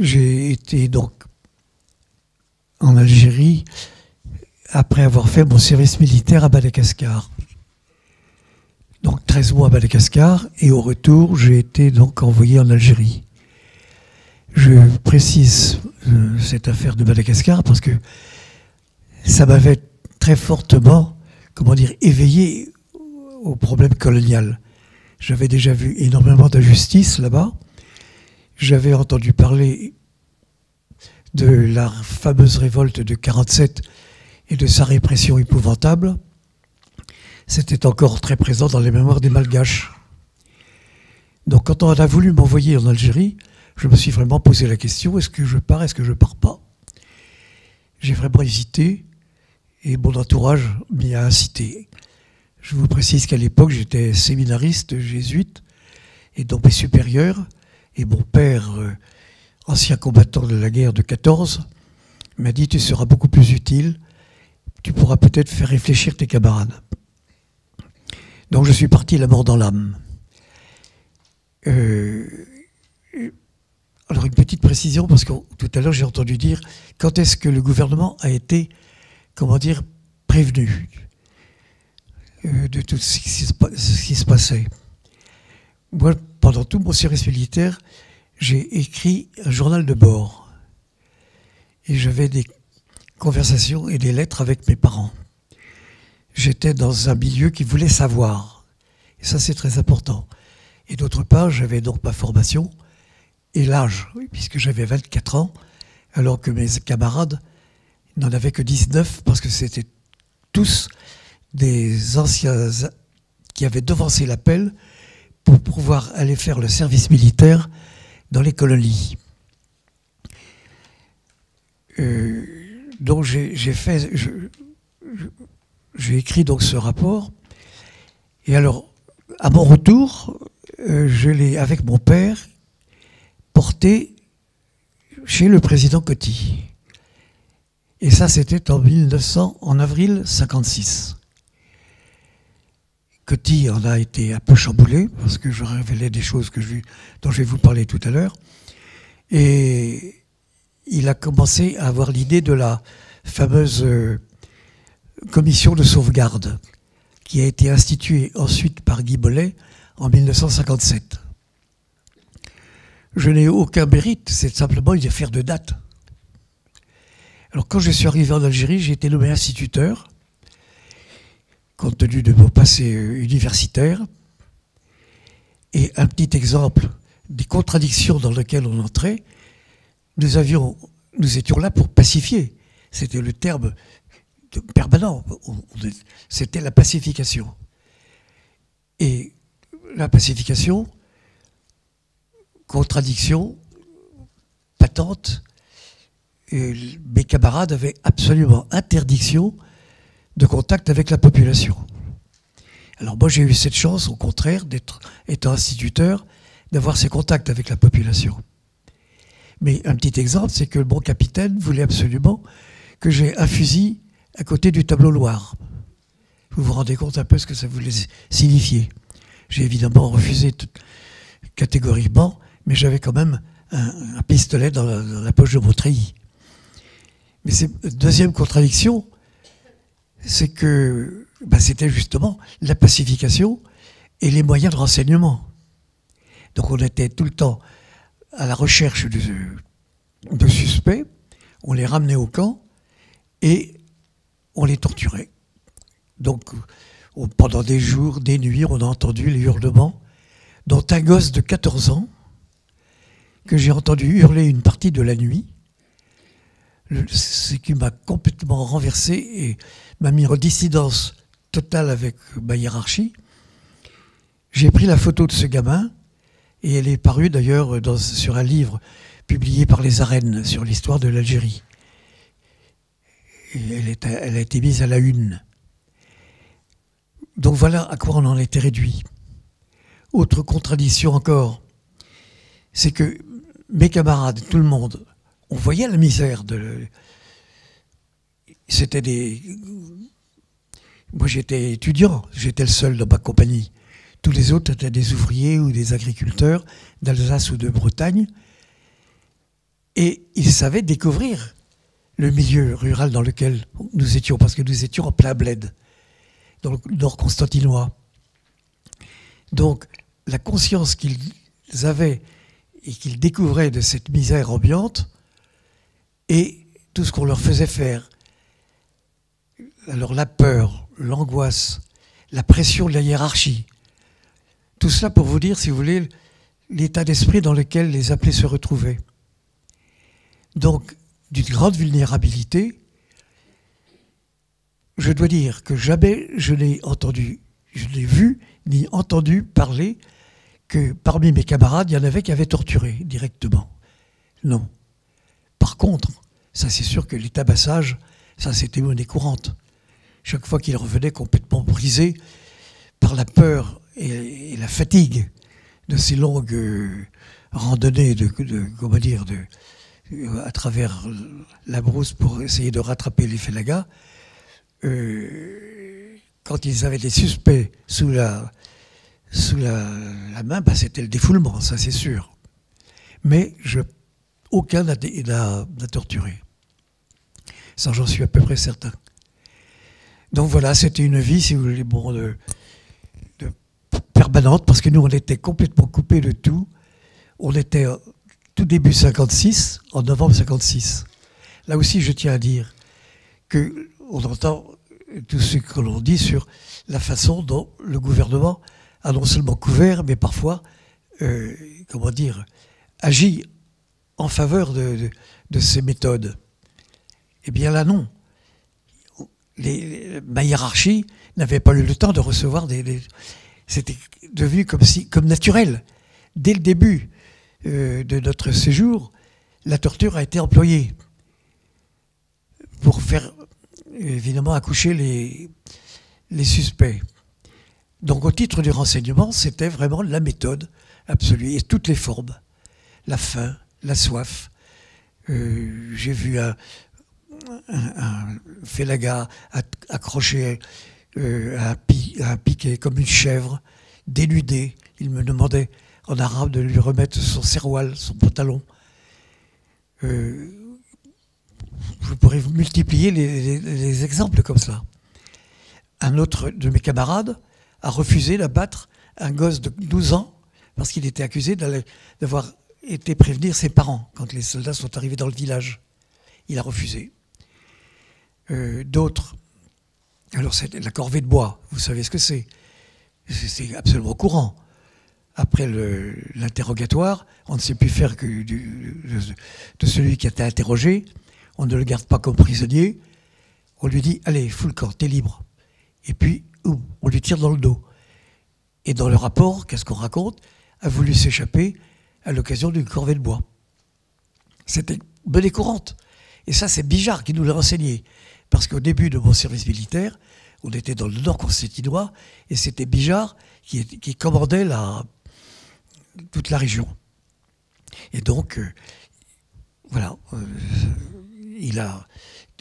S12: J'ai été donc en Algérie après avoir fait mon service militaire à Madagascar. Donc 13 mois à Madagascar, et au retour, j'ai été donc envoyé en Algérie. Je précise cette affaire de Madagascar parce que ça m'avait très fortement, éveillé au problème colonial. J'avais déjà vu énormément d'injustices là-bas. J'avais entendu parler de la fameuse révolte de 1947 et de sa répression épouvantable. C'était encore très présent dans les mémoires des Malgaches. Donc quand on a voulu m'envoyer en Algérie, je me suis vraiment posé la question, est-ce que je pars, est-ce que je ne pars pas? J'ai vraiment hésité et mon entourage m'y a incité. Je vous précise qu'à l'époque, j'étais séminariste jésuite et donc mes supérieurs et mon père, ancien combattant de la guerre de 14, m'a dit « Tu seras beaucoup plus utile, tu pourras peut-être faire réfléchir tes camarades ». Donc je suis parti la mort dans l'âme. Alors une petite précision, parce que tout à l'heure j'ai entendu dire quand est-ce que le gouvernement a été, prévenu de tout ce qui se passait. Moi, pendant tout mon service militaire, j'ai écrit un journal de bord. Et j'avais des conversations et des lettres avec mes parents. J'étais dans un milieu qui voulait savoir. Et ça, c'est très important. Et d'autre part, j'avais donc ma formation et l'âge, puisque j'avais 24 ans, alors que mes camarades n'en avaient que 19, parce que c'était tous des anciens qui avaient devancé l'appel pour pouvoir aller faire le service militaire dans les colonies. Donc j'ai écrit donc ce rapport, et alors à mon retour, je l'ai avec mon père porté chez le président Coty. Et ça, c'était en avril 1956. Coty en a été un peu chamboulé, parce que je révélais des choses dont je vais vous parler tout à l'heure. Et il a commencé à avoir l'idée de la fameuse commission de sauvegarde, qui a été instituée ensuite par Guy Bollet en 1957. je n'ai aucun mérite, c'est simplement une affaire de date. Alors quand je suis arrivé en Algérie, j'ai été nommé instituteur, compte tenu de mon passé universitaire. Et un petit exemple des contradictions dans lesquelles on entrait, nous étions là pour pacifier. C'était le terme permanent. C'était la pacification. Et la pacification, contradiction patente, et mes camarades avaient absolument interdiction de contact avec la population. Alors moi j'ai eu cette chance, au contraire, étant instituteur, d'avoir ces contacts avec la population. Mais un petit exemple, c'est que mon capitaine voulait absolument que j'ai un fusil à côté du tableau noir. Vous vous rendez compte un peu ce que ça voulait signifier. J'ai évidemment refusé catégoriquement, mais j'avais quand même un pistolet dans la poche de mon treillis. Mais deuxième contradiction, c'est que c'était justement la pacification et les moyens de renseignement. Donc on était tout le temps à la recherche de suspects, on les ramenait au camp et on les torturait. Donc pendant des jours, des nuits, on a entendu les hurlements, dont un gosse de 14 ans que j'ai entendu hurler une partie de la nuit, ce qui m'a complètement renversé et m'a mis en dissidence totale avec ma hiérarchie. J'ai pris la photo de ce gamin, et elle est parue d'ailleurs sur un livre publié par les Arènes sur l'histoire de l'Algérie. Elle a été mise à la une. Donc voilà à quoi on en était réduit. Autre contradiction encore, c'est que mes camarades, tout le monde, on voyait la misère c'était des... Moi j'étais étudiant, j'étais le seul dans ma compagnie. Tous les autres étaient des ouvriers ou des agriculteurs d'Alsace ou de Bretagne. Et ils savaient découvrir le milieu rural dans lequel nous étions, parce que nous étions en plein bled, dans le nord constantinois. Donc la conscience qu'ils avaient et qu'ils découvraient de cette misère ambiante et tout ce qu'on leur faisait faire, alors la peur, l'angoisse, la pression de la hiérarchie, tout cela pour vous dire, si vous voulez, l'état d'esprit dans lequel les appelés se retrouvaient. Donc, d'une grande vulnérabilité, je dois dire que jamais je n'ai vu ni entendu parler que parmi mes camarades, il y en avait qui avaient torturé directement. Non. Par contre, ça c'est sûr que les tabassages, ça c'était monnaie courante. Chaque fois qu'ils revenaient complètement brisés par la peur et la fatigue de ces longues randonnées à travers la brousse pour essayer de rattraper les félagas, quand ils avaient des suspects sous la main, c'était le défoulement, ça c'est sûr. Mais aucun n'a torturé. Ça, j'en suis à peu près certain. Donc voilà, c'était une vie, si vous voulez, permanente, parce que nous, on était complètement coupés de tout. On était tout début 56, en novembre 56. Là aussi, je tiens à dire qu'on entend tout ce que l'on dit sur la façon dont le gouvernement a non seulement couvert, mais parfois, agit en faveur de ces méthodes. Eh bien là, non. Ma hiérarchie n'avait pas eu le temps de recevoir c'était devenu comme naturel. Dès le début de notre séjour, la torture a été employée pour faire, évidemment, accoucher les suspects. Donc au titre du renseignement, c'était vraiment la méthode absolue, et toutes les formes. La faim, la soif. J'ai vu un félaga accroché à un piquet comme une chèvre, dénudé. Il me demandait en arabe de lui remettre son serwal, son pantalon. Je pourrais vous multiplier les exemples comme ça. Un autre de mes camarades a refusé d'abattre un gosse de 12 ans parce qu'il était accusé d'avoir été prévenir ses parents quand les soldats sont arrivés dans le village. Il a refusé. D'autres, alors c'est la corvée de bois, vous savez ce que c'est. C'est absolument courant. Après l'interrogatoire, on ne sait plus faire que de celui qui a été interrogé. On ne le garde pas comme prisonnier. On lui dit, allez, fous le camp, t'es libre. Et puis, on lui tire dans le dos. Et dans le rapport, qu'est-ce qu'on raconte? A voulu s'échapper à l'occasion d'une corvée de bois. C'était monnaie courante. Et ça, c'est Bijard qui nous l'a renseigné. Parce qu'au début de mon service militaire, on était dans le nord constantinois, et c'était Bijard qui commandait toute la région. Et donc, voilà, il a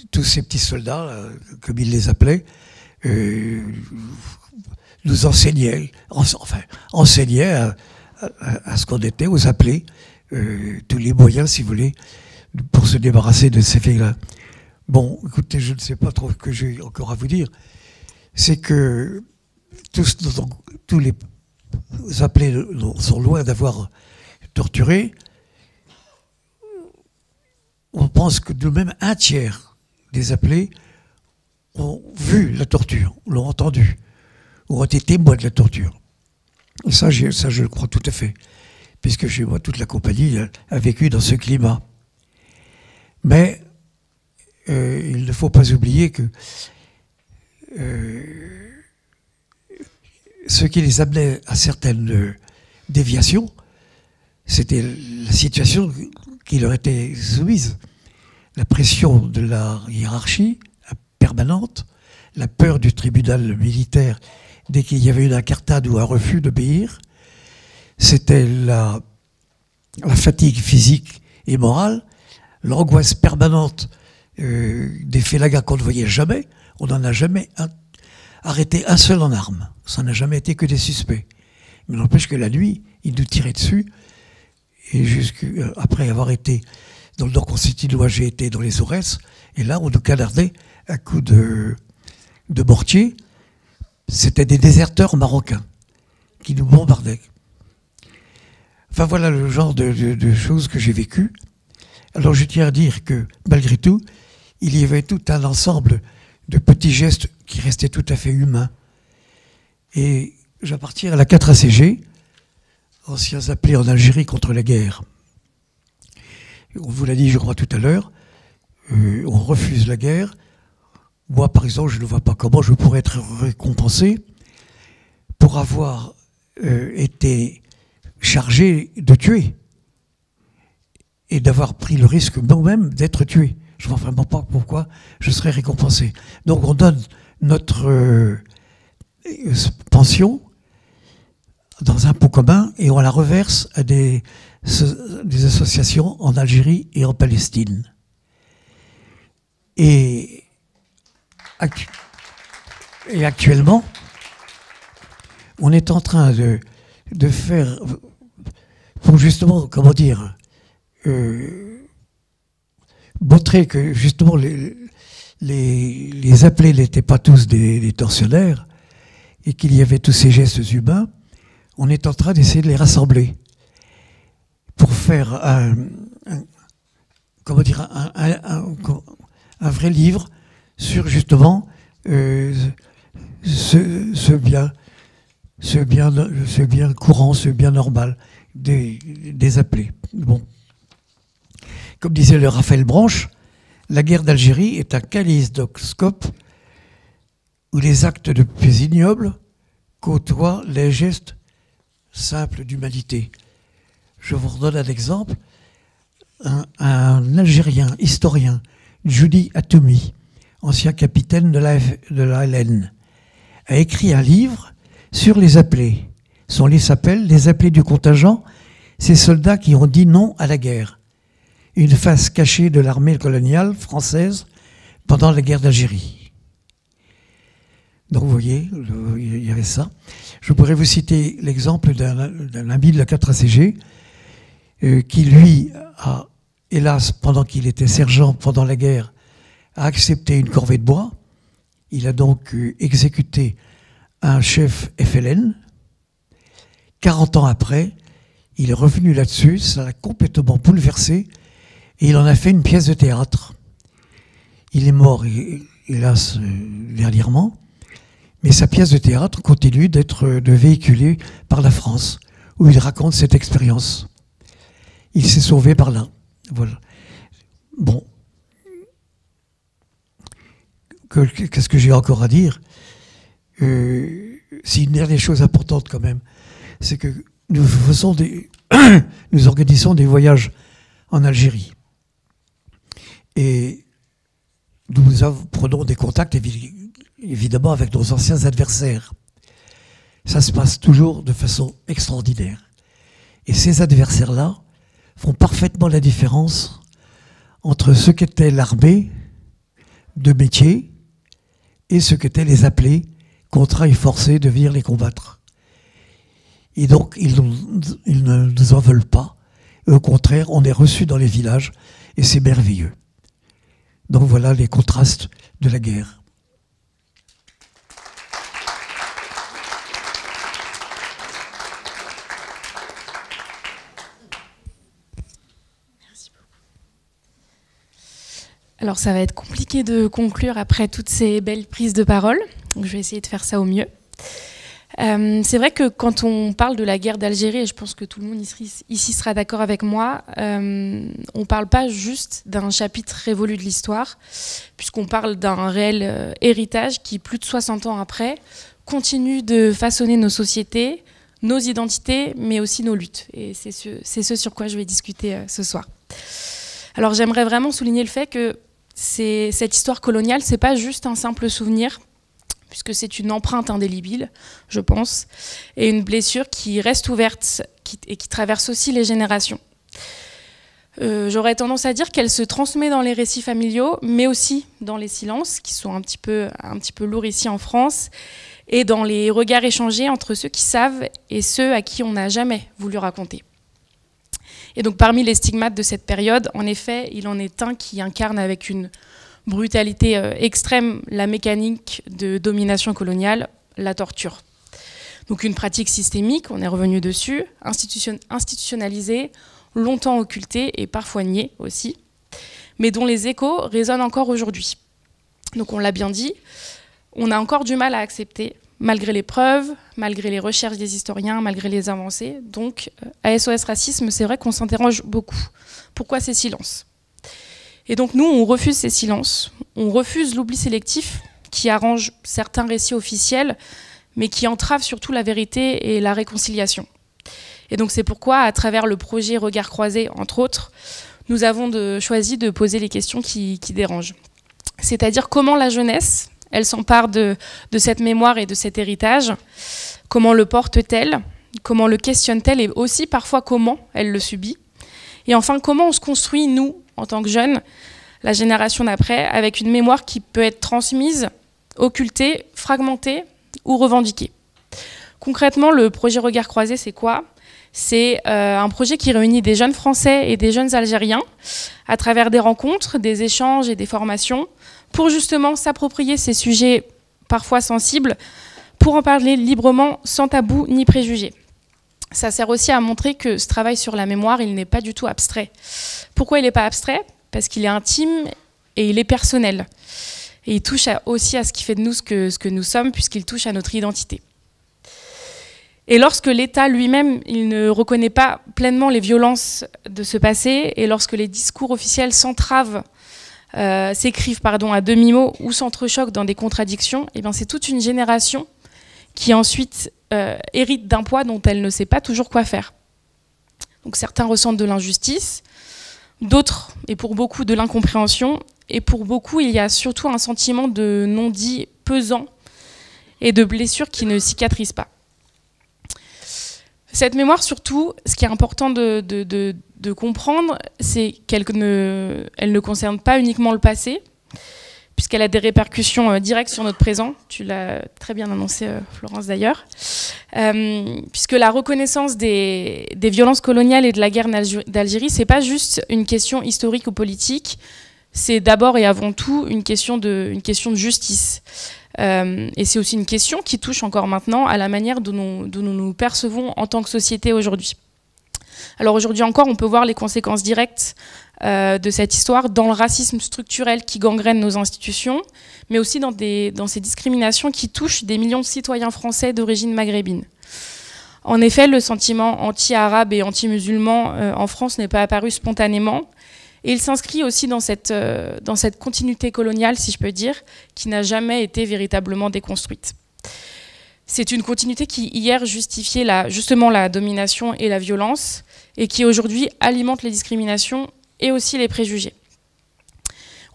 S12: tous ces petits soldats, comme il les appelait, nous enseignaient à ce qu'on était, aux appelés, tous les moyens, si vous voulez, pour se débarrasser de ces faits-là. Bon, écoutez, je ne sais pas trop ce que j'ai encore à vous dire. C'est que tous les appelés sont loin d'avoir torturé. On pense que de même un tiers des appelés ont vu la torture, l'ont entendu, ou ont été témoins de la torture. Et ça, je le crois tout à fait, puisque chez moi, toute la compagnie a vécu dans ce climat. Mais il ne faut pas oublier que ce qui les amenait à certaines déviations, c'était la situation qui leur était soumise. La pression de la hiérarchie permanente, la peur du tribunal militaire dès qu'il y avait une incartade ou un refus d'obéir, c'était la fatigue physique et morale, l'angoisse permanente des félagas qu'on ne voyait jamais. On n'en a jamais arrêté un seul en armes. Ça n'a jamais été que des suspects. Mais n'empêche que la nuit, ils nous tiraient dessus. Et après avoir été dans le nord constantinois, j'ai été dans les Aurès. Et là, on nous canardait à coups de mortier. C'était des déserteurs marocains qui nous bombardaient. Enfin, voilà le genre de choses que j'ai vécues. Alors, je tiens à dire que, malgré tout, il y avait tout un ensemble de petits gestes qui restaient tout à fait humains. Et j'appartiens à la 4 ACG, anciens appelés en Algérie contre la guerre. On vous l'a dit, je crois, tout à l'heure, on refuse la guerre. Moi, par exemple, je ne vois pas comment je pourrais être récompensé pour avoir été chargé de tuer et d'avoir pris le risque moi-même d'être tué. Je ne vois vraiment pas pourquoi je serais récompensé. Donc on donne notre pension dans un pot commun et on la reverse à des associations en Algérie et en Palestine. Et actuellement, on est en train de faire, pour justement, comment dire, montrer que justement les appelés n'étaient pas tous des tortionnaires et qu'il y avait tous ces gestes humains. On est en train d'essayer de les rassembler pour faire un vrai livre sur justement ce bien courant, ce bien normal des appelés. Bon. Comme disait le Raphaël Branche, la guerre d'Algérie est un kaléidoscope où les actes de plus ignobles côtoient les gestes simples d'humanité. Je vous redonne un exemple. Un Algérien historien, Judy Atoumi, ancien capitaine de la LN, a écrit un livre sur les appelés. Son livre s'appelle « Les appelés du contingent, ces soldats qui ont dit non à la guerre ». Une face cachée de l'armée coloniale française pendant la guerre d'Algérie. Donc vous voyez, il y avait ça. Je pourrais vous citer l'exemple d'un ami de la 4 ACG qui, lui, a, hélas, pendant qu'il était sergent pendant la guerre, a accepté une corvée de bois. Il a donc exécuté un chef FLN. 40 ans après, il est revenu là-dessus, ça l'a complètement bouleversé, et il en a fait une pièce de théâtre. Il est mort, hélas, dernièrement, mais sa pièce de théâtre continue d'être véhiculée par la France, où il raconte cette expérience. Il s'est sauvé par là. Voilà. Bon. Qu'est-ce que j'ai encore à dire? C'est une dernière chose importante quand même, c'est que nous organisons des voyages en Algérie. Et nous prenons des contacts évidemment avec nos anciens adversaires. Ça se passe toujours de façon extraordinaire. Et ces adversaires-là font parfaitement la différence entre ce qu'était l'armée de métier et ce qu'étaient les appelés, contraints et forcés de venir les combattre. Et donc, ils ne nous en veulent pas. Et au contraire, on est reçus dans les villages et c'est merveilleux. Donc voilà les contrastes de la guerre.
S13: Merci beaucoup. Alors ça va être compliqué de conclure après toutes ces belles prises de parole. Donc je vais essayer de faire ça au mieux. C'est vrai que quand on parle de la guerre d'Algérie, et je pense que tout le monde ici sera d'accord avec moi, on ne parle pas juste d'un chapitre révolu de l'histoire, puisqu'on parle d'un réel héritage qui, plus de 60 ans après, continue de façonner nos sociétés, nos identités, mais aussi nos luttes. Et c'est ce sur quoi je vais discuter ce soir. Alors j'aimerais vraiment souligner le fait que cette histoire coloniale, ce n'est pas juste un simple souvenir, puisque c'est une empreinte indélébile, je pense, et une blessure qui reste ouverte et qui traverse aussi les générations. J'aurais tendance à dire qu'elle se transmet dans les récits familiaux, mais aussi dans les silences, qui sont un petit peu lourds ici en France, et dans les regards échangés entre ceux qui savent et ceux à qui on n'a jamais voulu raconter. Et donc parmi les stigmates de cette période, en effet, il en est un qui incarne avec une brutalité extrême la mécanique de domination coloniale, la torture. Donc une pratique systémique, on est revenu dessus, institutionnalisée, longtemps occultée et parfois niée aussi, mais dont les échos résonnent encore aujourd'hui. Donc on l'a bien dit, on a encore du mal à accepter, malgré les preuves, malgré les recherches des historiens, malgré les avancées. Donc à SOS Racisme, c'est vrai qu'on s'interroge beaucoup. Pourquoi ces silences ? Et donc nous, on refuse ces silences, on refuse l'oubli sélectif qui arrange certains récits officiels, mais qui entrave surtout la vérité et la réconciliation. Et donc c'est pourquoi, à travers le projet Regards croisés, entre autres, nous avons choisi de poser les questions qui dérangent. C'est-à-dire comment la jeunesse, elle s'empare de cette mémoire et de cet héritage, comment le porte-t-elle, comment le questionne-t-elle et aussi parfois comment elle le subit. Et enfin, comment on se construit, nous, en tant que jeunes, la génération d'après, avec une mémoire qui peut être transmise, occultée, fragmentée ou revendiquée. Concrètement, le projet Regards croisés, c'est quoi ? C'est un projet qui réunit des jeunes Français et des jeunes Algériens à travers des rencontres, des échanges et des formations pour justement s'approprier ces sujets parfois sensibles, pour en parler librement, sans tabou ni préjugés. Ça sert aussi à montrer que ce travail sur la mémoire, il n'est pas du tout abstrait. Pourquoi il n'est pas abstrait ? Parce qu'il est intime et il est personnel. Et il touche aussi à ce qui fait de nous ce que nous sommes, puisqu'il touche à notre identité. Et lorsque l'État lui-même, il ne reconnaît pas pleinement les violences de ce passé, et lorsque les discours officiels s'écrivent à demi-mot ou s'entrechoquent dans des contradictions, et bien c'est toute une génération qui ensuite hérite d'un poids dont elle ne sait pas toujours quoi faire. Donc certains ressentent de l'injustice, d'autres, et pour beaucoup, de l'incompréhension, et pour beaucoup, il y a surtout un sentiment de non-dit pesant et de blessures qui ne cicatrisent pas. Cette mémoire, surtout, ce qui est important de comprendre, c'est qu'elle ne concerne pas uniquement le passé, puisqu'elle a des répercussions directes sur notre présent. Tu l'as très bien annoncé, Florence, d'ailleurs. Puisque la reconnaissance des violences coloniales et de la guerre d'Algérie, ce n'est pas juste une question historique ou politique, c'est d'abord et avant tout une question de justice. Et c'est aussi une question qui touche encore maintenant à la manière dont nous nous percevons en tant que société aujourd'hui. Alors aujourd'hui encore, on peut voir les conséquences directes de cette histoire dans le racisme structurel qui gangrène nos institutions, mais aussi dans ces discriminations qui touchent des millions de citoyens français d'origine maghrébine. En effet, le sentiment anti-arabe et anti-musulman en France n'est pas apparu spontanément, et il s'inscrit aussi dans cette continuité coloniale, si je peux dire, qui n'a jamais été véritablement déconstruite. C'est une continuité qui, hier, justifiait justement la domination et la violence, et qui, aujourd'hui, alimente les discriminations et aussi les préjugés.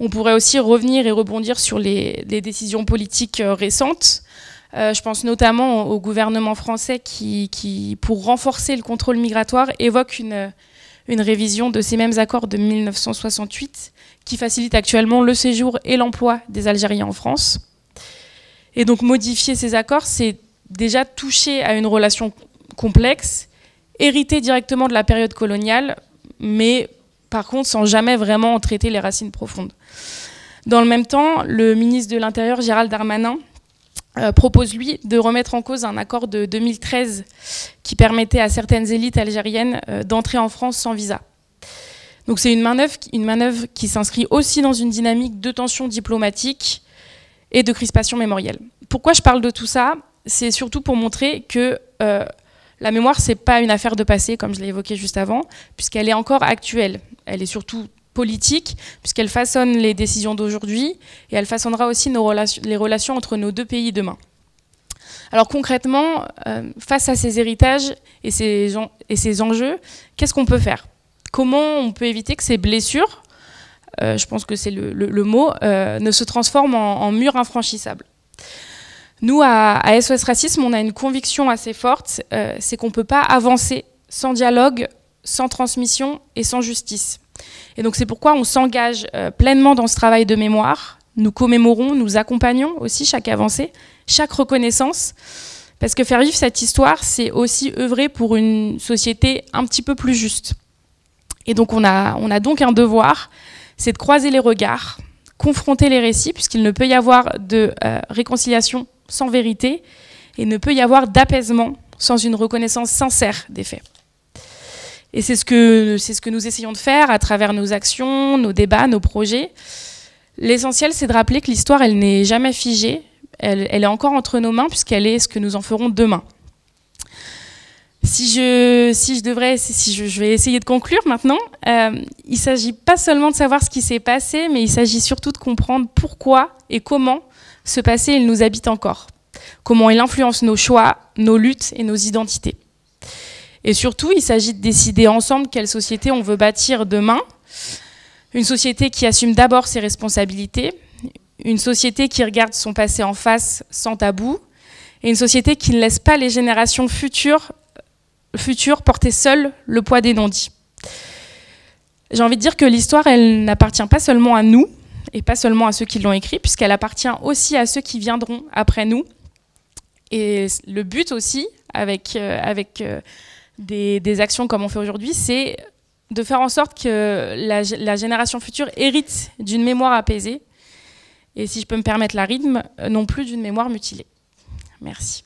S13: On pourrait aussi revenir et rebondir sur les décisions politiques récentes. Je pense notamment au gouvernement français qui, pour renforcer le contrôle migratoire, évoque une révision de ces mêmes accords de 1968 qui facilite actuellement le séjour et l'emploi des Algériens en France. Et donc modifier ces accords, c'est déjà toucher à une relation complexe, héritée directement de la période coloniale, mais par contre sans jamais vraiment en traiter les racines profondes. Dans le même temps, le ministre de l'Intérieur, Gérald Darmanin, propose, lui, de remettre en cause un accord de 2013 qui permettait à certaines élites algériennes d'entrer en France sans visa. Donc c'est une manœuvre qui s'inscrit aussi dans une dynamique de tension diplomatique et de crispation mémorielle. Pourquoi je parle de tout ça? C'est surtout pour montrer que la mémoire, c'est pas une affaire de passé, comme je l'ai évoqué juste avant, puisqu'elle est encore actuelle. Elle est surtout politique, puisqu'elle façonne les décisions d'aujourd'hui, et elle façonnera aussi les relations entre nos deux pays demain. Alors concrètement, face à ces héritages et ces enjeux, qu'est-ce qu'on peut faire? Comment on peut éviter que ces blessures, je pense que c'est le mot, ne se transforment en murs infranchissables? Nous, à SOS Racisme, on a une conviction assez forte, c'est qu'on ne peut pas avancer sans dialogue, sans transmission et sans justice. Et donc c'est pourquoi on s'engage pleinement dans ce travail de mémoire. Nous commémorons, nous accompagnons aussi chaque avancée, chaque reconnaissance, parce que faire vivre cette histoire, c'est aussi œuvrer pour une société un petit peu plus juste. Et donc on a donc un devoir, c'est de croiser les regards, confronter les récits, puisqu'il ne peut y avoir de réconciliation sans vérité, et ne peut y avoir d'apaisement sans une reconnaissance sincère des faits. Et c'est ce que nous essayons de faire à travers nos actions, nos débats, nos projets. L'essentiel, c'est de rappeler que l'histoire, elle n'est jamais figée, elle est encore entre nos mains, puisqu'elle est ce que nous en ferons demain. Je vais essayer de conclure maintenant. Il ne s'agit pas seulement de savoir ce qui s'est passé, mais il s'agit surtout de comprendre pourquoi et comment ce passé, il nous habite encore. Comment il influence nos choix, nos luttes et nos identités. Et surtout, il s'agit de décider ensemble quelle société on veut bâtir demain. Une société qui assume d'abord ses responsabilités, une société qui regarde son passé en face sans tabou, et une société qui ne laisse pas les générations futures porter seules le poids des non-dits. J'ai envie de dire que l'histoire, elle n'appartient pas seulement à nous, et pas seulement à ceux qui l'ont écrit, puisqu'elle appartient aussi à ceux qui viendront après nous. Et le but aussi, avec des actions comme on fait aujourd'hui, c'est de faire en sorte que la génération future hérite d'une mémoire apaisée, et si je peux me permettre la rythme, non plus d'une mémoire mutilée. Merci.